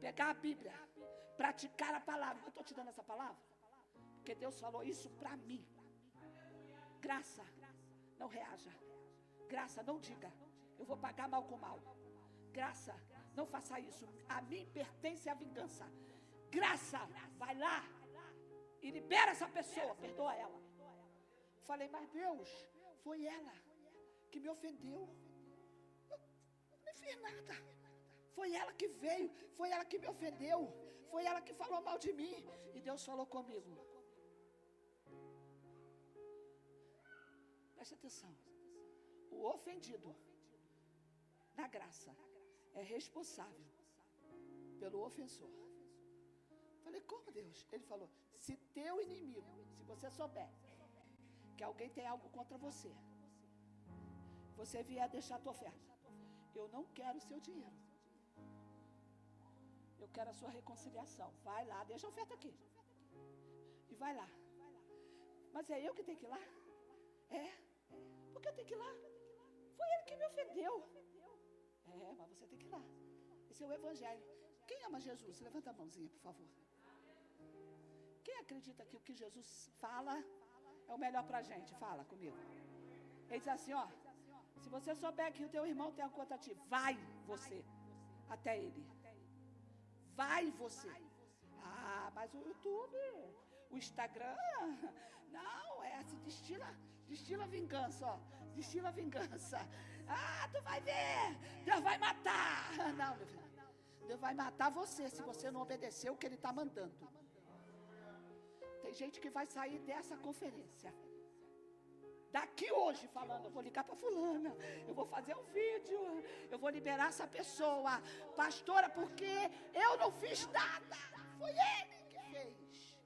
pegar a Bíblia, praticar a palavra. Eu estou te dando essa palavra porque Deus falou isso para mim. Graça, não reaja. Graça, não diga, eu vou pagar mal com mal. Graça, não faça isso, a mim pertence a vingança. Graça, vai lá e libera essa pessoa, perdoa ela. Falei, mas Deus, foi ela que me ofendeu. Eu não fiz nada. Foi ela que veio, foi ela que me ofendeu, foi ela que falou mal de mim. E Deus falou comigo. Preste atenção. O ofendido, na graça, é responsável pelo ofensor. Falei, como Deus? Ele falou, se teu inimigo, se você souber que alguém tem algo contra você, você vier deixar a tua oferta, eu não quero o seu dinheiro. Eu quero a sua reconciliação. Vai lá, deixa a oferta aqui. E vai lá. Mas é eu que tenho que ir lá? É. Por que eu tenho que ir lá? Foi ele que me ofendeu. É, mas você tem que ir lá. Esse é o evangelho. Quem ama Jesus? Levanta a mãozinha, por favor. Quem acredita que o que Jesus fala é o melhor pra gente? Fala comigo. Ele diz assim, ó. Se você souber que o teu irmão tem a conta a ti, vai você até ele. Vai você. Ah, mas o YouTube, o Instagram, não, é assim, destila vingança, ó. Destila vingança. Ah, tu vai ver, Deus vai matar. Não, meu filho, Deus vai matar você se você não obedecer o que Ele está mandando. Tem gente que vai sair dessa conferência daqui hoje falando, eu vou ligar para fulana, eu vou fazer um vídeo, eu vou liberar essa pessoa, pastora, porque eu não fiz nada, foi ele que fez.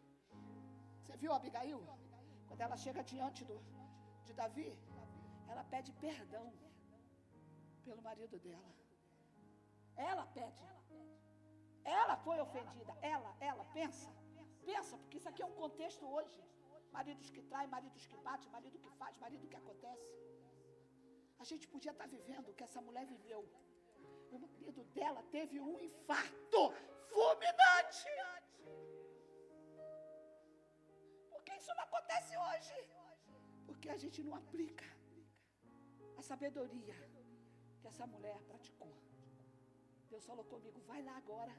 Você viu Abigail? Quando ela chega diante de Davi, ela pede perdão pelo marido dela. Ela pede. Ela foi ofendida. Ela, pensa, porque isso aqui é um contexto hoje. Maridos que traem, maridos que batem, marido que faz, marido que acontece. A gente podia estar vivendo o que essa mulher viveu. O marido dela teve um infarto fulminante. Por que isso não acontece hoje? Porque a gente não aplica a sabedoria que essa mulher praticou. Deus falou comigo, vai lá agora.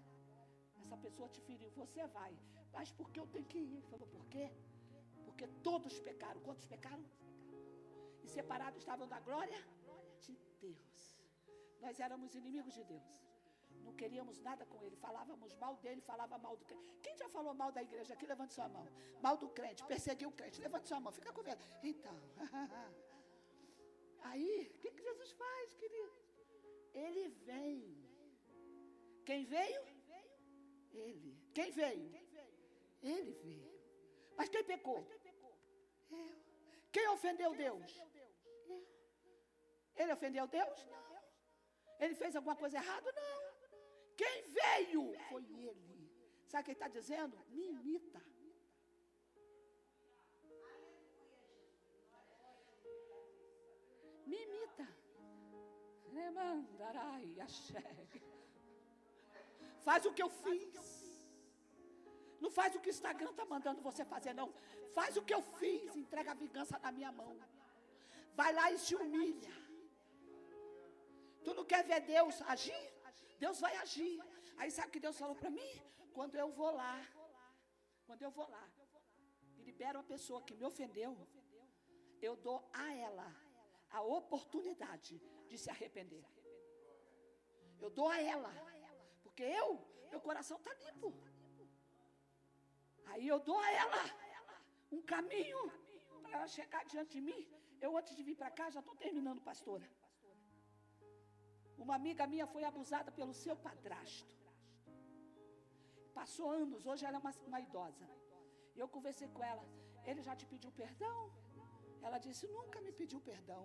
Essa pessoa te feriu, você vai. Mas por que eu tenho que ir? Ele falou, por quê? Porque todos pecaram. Quantos pecaram? E separados estavam da glória de Deus. Nós éramos inimigos de Deus. Não queríamos nada com Ele. Falávamos mal dele, falava mal do crente. Quem já falou mal da igreja aqui? Levante sua mão. Mal do crente, perseguiu o crente. Levante sua mão, fica com medo. Então, aí, o que Jesus faz, querido? Ele vem. Quem veio? Ele. Quem veio? Ele veio. Mas quem pecou? Eu. Quem ofendeu Deus? Eu. Ele ofendeu Deus? Não. Ele fez alguma coisa errada? Não. Quem veio foi ele. Sabe o que ele está dizendo? Me imita. Me imita. Faz o que eu fiz. Não faz o que o Instagram está mandando você fazer, não. Faz o que eu fiz. Entrega a vingança na minha mão. Vai lá e se humilha. Tu não quer ver Deus agir? Deus vai agir. Aí sabe o que Deus falou para mim? Quando eu vou lá e libero a pessoa que me ofendeu, eu dou a ela a oportunidade de se arrepender. Eu dou a ela. Porque meu coração está limpo. Aí eu dou a ela um caminho para ela chegar diante de mim. Eu, antes de vir para cá, já estou terminando, pastora. Uma amiga minha foi abusada pelo seu padrasto. Passou anos, hoje ela é uma idosa. E eu conversei com ela. Ele já te pediu perdão? Ela disse, nunca me pediu perdão.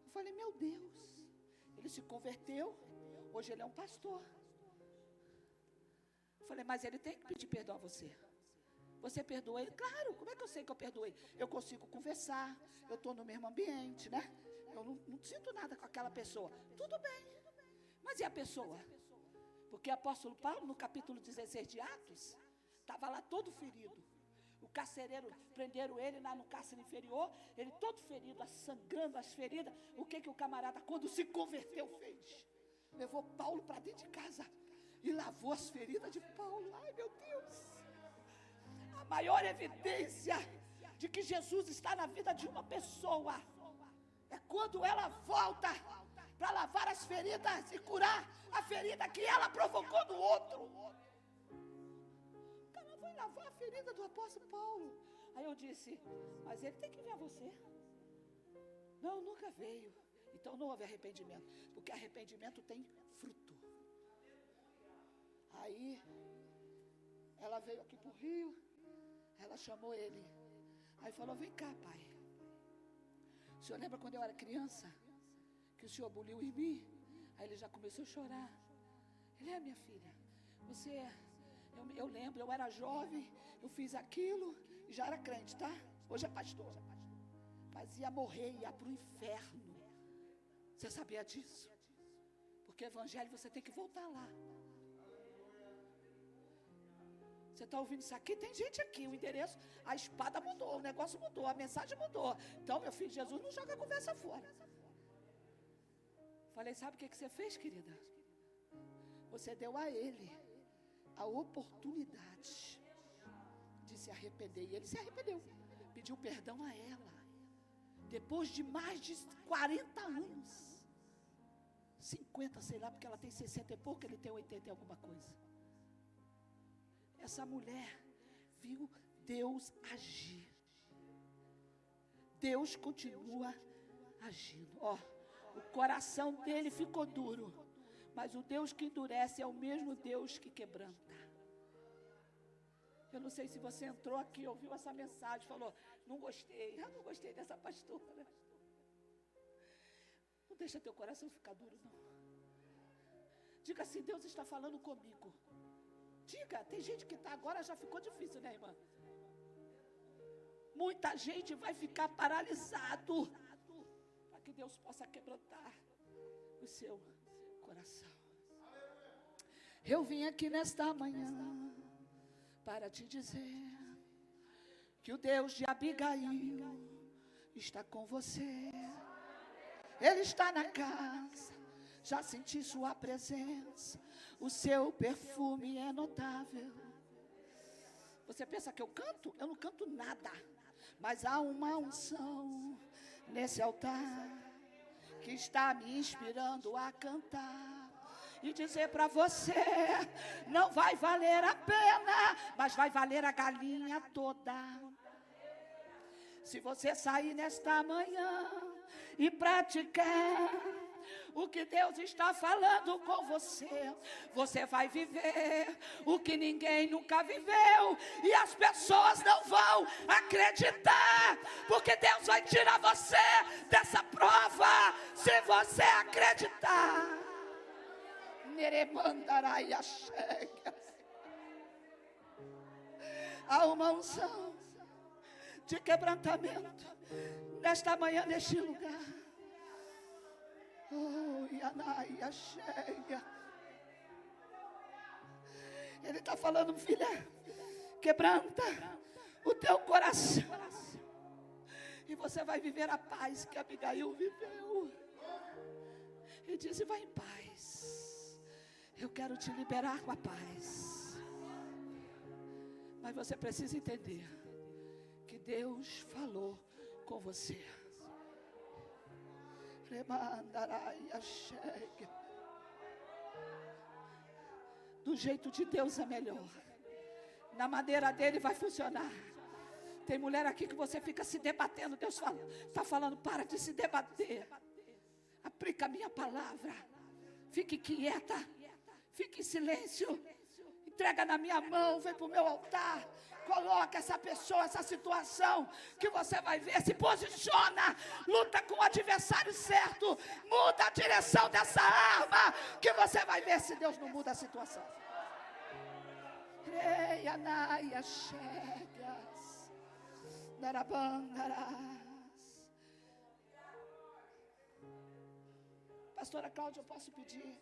Eu falei, meu Deus. Ele se converteu. Hoje ele é um pastor. Eu falei, mas ele tem que pedir perdão a você. Você perdoou ele? Claro, como é que eu sei que eu perdoei? Eu consigo conversar, eu estou no mesmo ambiente, né? Eu não sinto nada com aquela pessoa. Tudo bem. Mas e a pessoa? Porque o apóstolo Paulo, no capítulo 16 de Atos, estava lá todo ferido. O carcereiro, prenderam ele lá no cárcere inferior, ele todo ferido, sangrando as feridas. O que o camarada, quando se converteu, fez? Levou Paulo para dentro de casa e lavou as feridas de Paulo. Ai, meu Deus! A maior evidência de que Jesus está na vida de uma pessoa é quando ela volta para lavar as feridas e curar a ferida que ela provocou no outro. O cara foi lavar a ferida do apóstolo Paulo. Aí eu disse, mas ele tem que ver você. Não, nunca veio. Então não houve arrependimento, porque arrependimento tem fruto. Aí Ela veio aqui para o Rio, ela chamou ele. Aí falou, vem cá, pai. O senhor lembra quando eu era criança? Que o senhor buliu em mim? Aí ele já começou a chorar. Ele é, minha filha, eu lembro, eu era jovem, eu fiz aquilo, e já era crente, tá? Hoje é pastor. Mas ia morrer, ia para o inferno. Você sabia disso? Porque evangelho você tem que voltar lá. Você está ouvindo isso aqui? Tem gente aqui, o endereço, a espada mudou, o negócio mudou, a mensagem mudou. Então, meu filho, Jesus não joga a conversa fora. Falei, sabe o que você fez, querida? Você deu a ele a oportunidade de se arrepender. E ele se arrependeu, pediu perdão a ela. Depois de mais de 40 anos. 50, sei lá, porque ela tem 60 e pouco, ele tem 80 e alguma coisa. Essa mulher viu Deus agir. Deus continua agindo. Ó, o coração dele ficou duro, mas o Deus que endurece é o mesmo Deus que quebranta. Eu não sei se você entrou aqui, ouviu essa mensagem, falou, não gostei, eu não gostei dessa pastora. Não deixa teu coração ficar duro, não. Diga assim, Deus está falando comigo. Diga, tem gente que está agora, já ficou difícil, né, irmã? Muita gente vai ficar paralisado, para que Deus possa quebrantar o seu coração. Eu vim aqui nesta manhã para te dizer que o Deus de Abigail está com você. Ele está na casa, já senti sua presença, o seu perfume é notável. Você pensa que eu canto? Eu não canto nada, mas há uma unção nesse altar que está me inspirando a cantar. E dizer para você, não vai valer a pena, mas vai valer a galinha toda. Se você sair nesta manhã e praticar o que Deus está falando com você, você vai viver o que ninguém nunca viveu, e as pessoas não vão acreditar, porque Deus vai tirar você dessa prova, se você acreditar. Há uma unção de quebrantamento nesta manhã, neste lugar. Oh, Yanaia cheia. Ele está falando, filha, quebranta o teu coração, e você vai viver a paz que Abigail viveu. E disse, vai em paz. Eu quero te liberar com a paz. Mas você precisa entender que Deus falou com você. Do jeito de Deus é melhor. Na maneira dele vai funcionar. Tem mulher aqui que você fica se debatendo. Deus está falando, para de se debater. Aplica a minha palavra. Fique quieta. Fique em silêncio. Entrega na minha mão, vem para o meu altar. Coloca essa pessoa, essa situação, que você vai ver, se posiciona, luta com o adversário certo, muda a direção dessa arma, que você vai ver se Deus não muda a situação. Creia, Naia, chegas, Narabandarás. Pastora Cláudia, eu posso pedir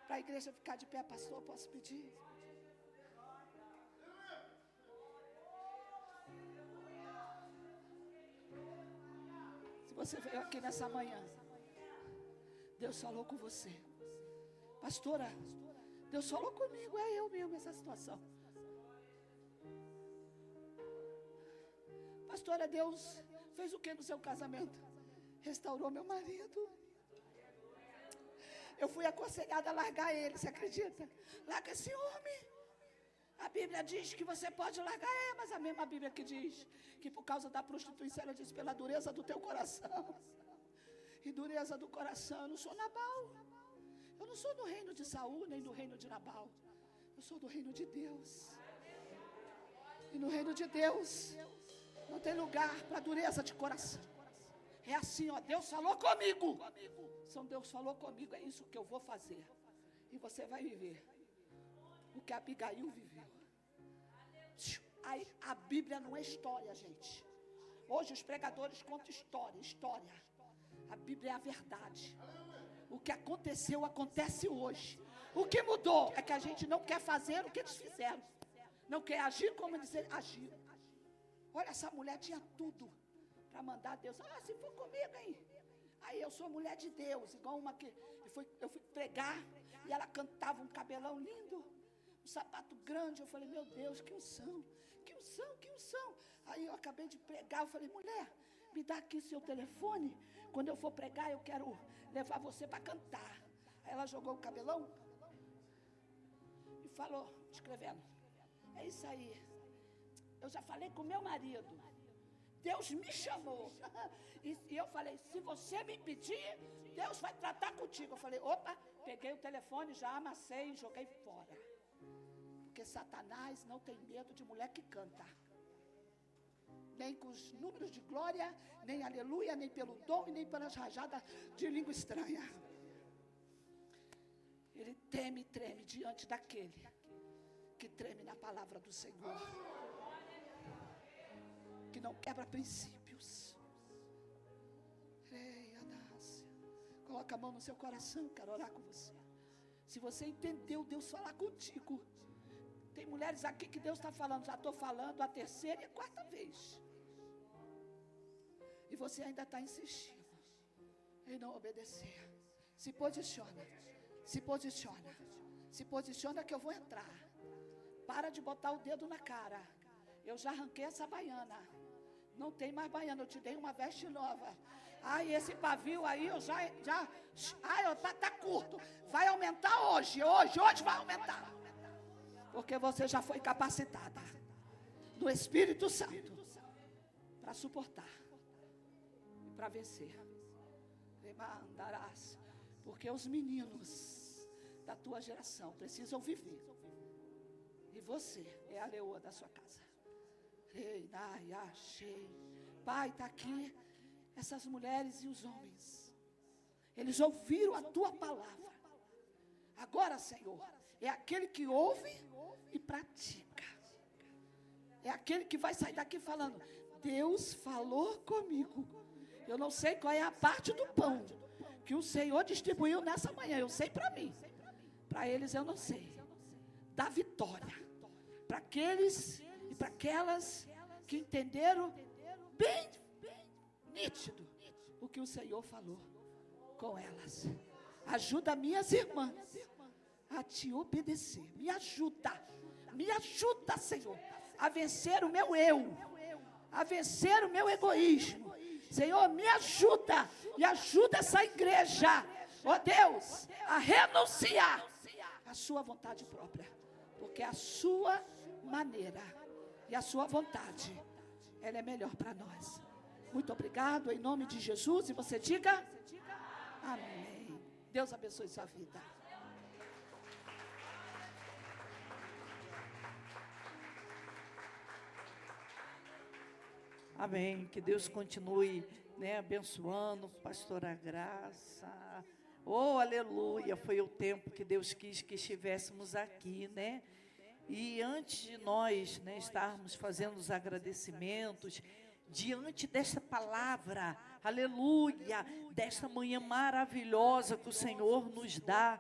para a igreja ficar de pé, pastor, posso pedir? Você veio aqui nessa manhã, Deus falou com você. Pastora, Deus falou comigo, é eu mesmo essa situação. Pastora, Deus fez o que no seu casamento? Restaurou meu marido. Eu fui aconselhada a largar ele, você acredita? Larga esse homem. A Bíblia diz que você pode largar, mas a mesma Bíblia que diz que por causa da prostituição, ela diz pela dureza do teu coração. E dureza do coração, eu não sou Nabal. Eu não sou do reino de Saul, nem do reino de Nabal. Eu sou do reino de Deus. E no reino de Deus, não tem lugar para dureza de coração. É assim, ó, Deus falou comigo. Então Deus falou comigo, é isso que eu vou fazer. E você vai viver o que Abigail viveu. A Bíblia não é história, gente. Hoje os pregadores contam história. A Bíblia é a verdade. O que aconteceu, acontece hoje. O que mudou é que a gente não quer fazer o que eles fizeram. Não quer agir como eles agiram. Olha, essa mulher tinha tudo para mandar Deus. Se for comigo, hein? Aí eu sou mulher de Deus, igual uma que eu fui pregar e ela cantava um cabelão lindo, um sapato grande. Eu falei, meu Deus, que unção. Aí eu acabei de pregar, eu falei, mulher, me dá aqui seu telefone. Quando eu for pregar, eu quero levar você para cantar. Aí ela jogou o cabelão e falou, escrevendo, é isso aí. Eu já falei com meu marido. Deus me chamou. E eu falei, se você me pedir, Deus vai tratar contigo. Eu falei, opa, peguei o telefone, já amassei e joguei fora. Porque Satanás não tem medo de mulher que canta. Nem com os números de glória, nem aleluia, nem pelo dom e nem pelas rajadas de língua estranha. Ele teme e treme diante daquele que treme na palavra do Senhor, que não quebra princípios. Ei, Adácia, coloca a mão no seu coração, quero orar com você. Se você entendeu Deus falar contigo, tem mulheres aqui que Deus está falando, já estou falando a terceira e a quarta vez, e você ainda está insistindo em não obedecer. Se posiciona que eu vou entrar. Para de botar o dedo na cara. Eu já arranquei essa baiana. Não tem mais baiana, eu te dei uma veste nova. Esse pavio aí, eu já tá curto. Vai aumentar hoje vai aumentar. Porque você já foi capacitada do Espírito Santo para suportar e para vencer. Porque os meninos da tua geração precisam viver. E você é a leoa da sua casa. Pai, está aqui essas mulheres e os homens. Eles ouviram a tua palavra. Agora, Senhor, é aquele que ouve e pratica. É aquele que vai sair daqui falando, Deus falou comigo. Eu não sei qual é a parte do pão que o Senhor distribuiu nessa manhã. Eu sei para mim. Para eles eu não sei. Da vitória. Para aqueles e para aquelas que entenderam bem nítido o que o Senhor falou com elas. Ajuda minhas irmãs a te obedecer. Me ajuda, Senhor, a vencer o meu eu, a vencer o meu egoísmo. Senhor, me ajuda e ajuda essa igreja, ó Deus, a renunciar à sua vontade própria, porque a sua maneira e a sua vontade, ela é melhor para nós. Muito obrigado, em nome de Jesus, e você diga amém. Deus abençoe sua vida. Amém, que Deus continue, abençoando, pastora Graça. Oh, aleluia, foi o tempo que Deus quis que estivéssemos aqui, E antes de nós, estarmos fazendo os agradecimentos, diante desta palavra, aleluia, desta manhã maravilhosa que o Senhor nos dá,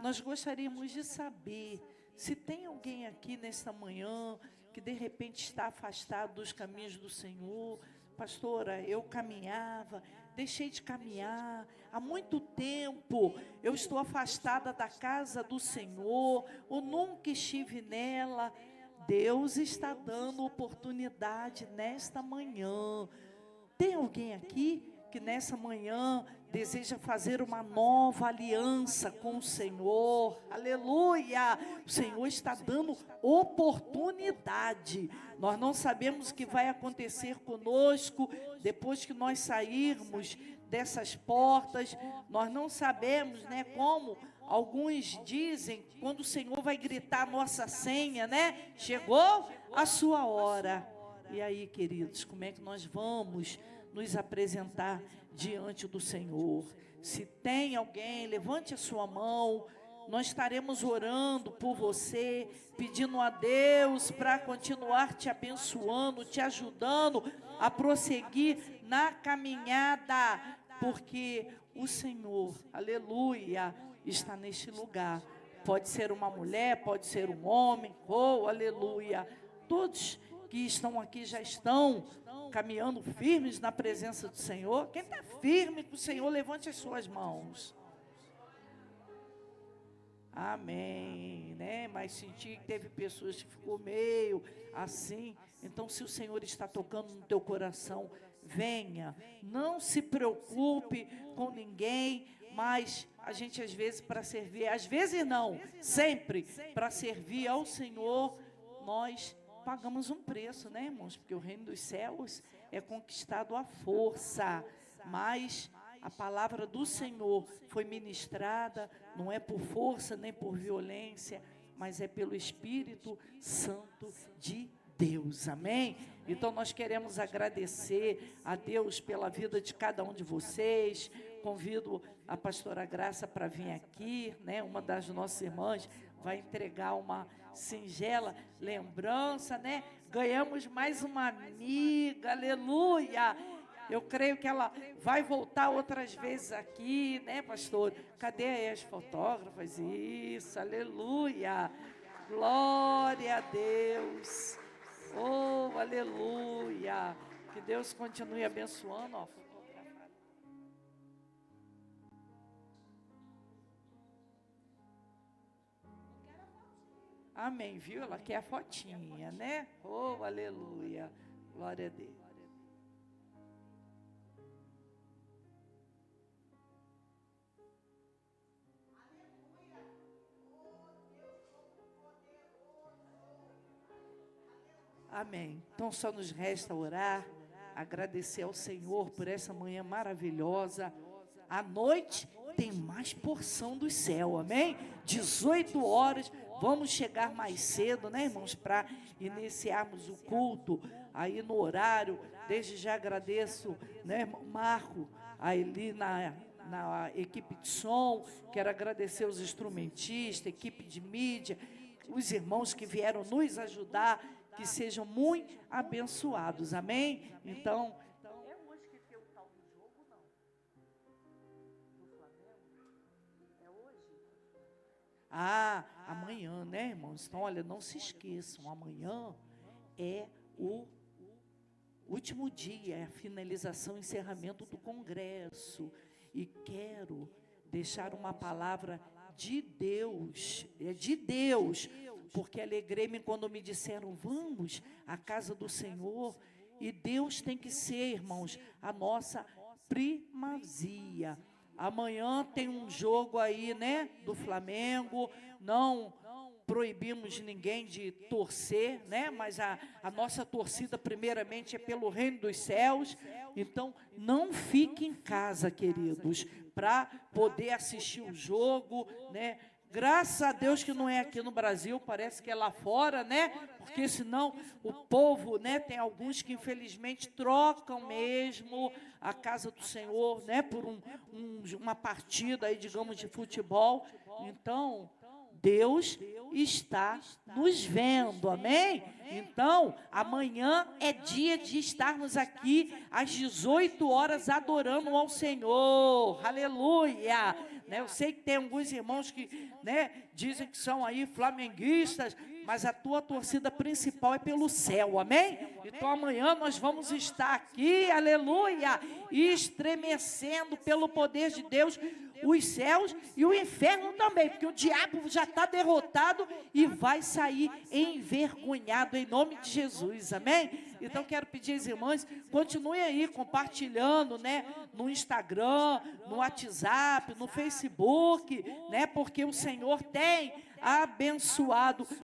nós gostaríamos de saber se tem alguém aqui nesta manhã que de repente está afastado dos caminhos do Senhor. Pastora, eu caminhava, deixei de caminhar, há muito tempo eu estou afastada da casa do Senhor, ou nunca estive nela. Deus está dando oportunidade nesta manhã. Tem alguém aqui que nessa manhã deseja fazer uma nova aliança com o Senhor? Aleluia! O Senhor está dando oportunidade. Nós não sabemos o que vai acontecer conosco depois que nós sairmos dessas portas. Nós não sabemos, como Alguns dizem, quando o Senhor vai gritar a nossa senha, né? Chegou a sua hora. E aí, queridos, como é que nós vamos nos apresentar diante do Senhor? Se tem alguém, levante a sua mão. Nós estaremos orando por você, pedindo a Deus para continuar te abençoando, te ajudando a prosseguir na caminhada, porque o Senhor, aleluia, está neste lugar. Pode ser uma mulher, pode ser um homem, oh, aleluia. Todos que estão aqui já estão caminhando firmes na presença do Senhor. Quem está firme com o Senhor, levante as suas mãos. Amém, né? Mas senti que teve pessoas que ficou meio assim. Então, se o Senhor está tocando no teu coração, venha. Não se preocupe com ninguém, mas a gente às vezes para servir, às vezes não, sempre para servir ao Senhor, nós pagamos um preço, né, irmãos? Porque o reino dos céus é conquistado à força, mas a palavra do Senhor foi ministrada, não é por força nem por violência, mas é pelo Espírito Santo de Deus, amém? Então nós queremos agradecer a Deus pela vida de cada um de vocês. Convido a pastora Graça para vir aqui, né? Uma das nossas irmãs vai entregar uma singela lembrança, né? Ganhamos mais uma amiga, aleluia! Eu creio que ela vai voltar outras vezes aqui, né, pastor? Cadê aí as fotógrafas? Isso, aleluia! Glória a Deus! Oh, aleluia! Que Deus continue abençoando, ó. Amém, viu? Ela quer a fotinha, né? Oh, aleluia! Glória a Deus. Amém. Então só nos resta orar, agradecer ao Senhor por essa manhã maravilhosa. À noite tem mais porção do céu, amém? 18 horas, vamos chegar mais cedo, né, irmãos, para iniciarmos o culto aí no horário. Desde já agradeço, né, Marco, ali na equipe de som, quero agradecer os instrumentistas, equipe de mídia, os irmãos que vieram nos ajudar, que sejam muito abençoados, amém? Então, é hoje que tem o tal do jogo, não? Do Flamengo? É hoje? Ah, amanhã, né, irmãos? Então, olha, não se esqueçam, amanhã é o último dia, é a finalização, encerramento do congresso. E quero deixar uma palavra de Deus, porque alegrei-me quando me disseram, vamos à casa do Senhor, e Deus tem que ser, irmãos, a nossa primazia. Amanhã tem um jogo aí, né, do Flamengo, não proibimos ninguém de torcer, né, mas a nossa torcida primeiramente é pelo reino dos céus. Então não fique em casa, queridos, para poder assistir o jogo, né? Graças a Deus que não é aqui no Brasil, parece que é lá fora, né? Porque senão o povo, né? Tem alguns que infelizmente trocam mesmo a casa do Senhor, né? Por uma partida aí, digamos, de futebol. Então, Deus está nos vendo, amém? Então, amanhã é dia de estarmos aqui às 18 horas adorando ao Senhor, aleluia! Né, eu sei que tem alguns irmãos que, né, dizem que são aí flamenguistas, mas a tua torcida principal é pelo céu, amém? Então amanhã nós vamos estar aqui, aleluia, estremecendo pelo poder de Deus, os céus e o inferno também, porque o diabo já está derrotado e vai sair envergonhado em nome de Jesus, amém? Então quero pedir às irmãs, continuem aí compartilhando, né, no Instagram, no WhatsApp, no Facebook, né, porque o Senhor tem abençoado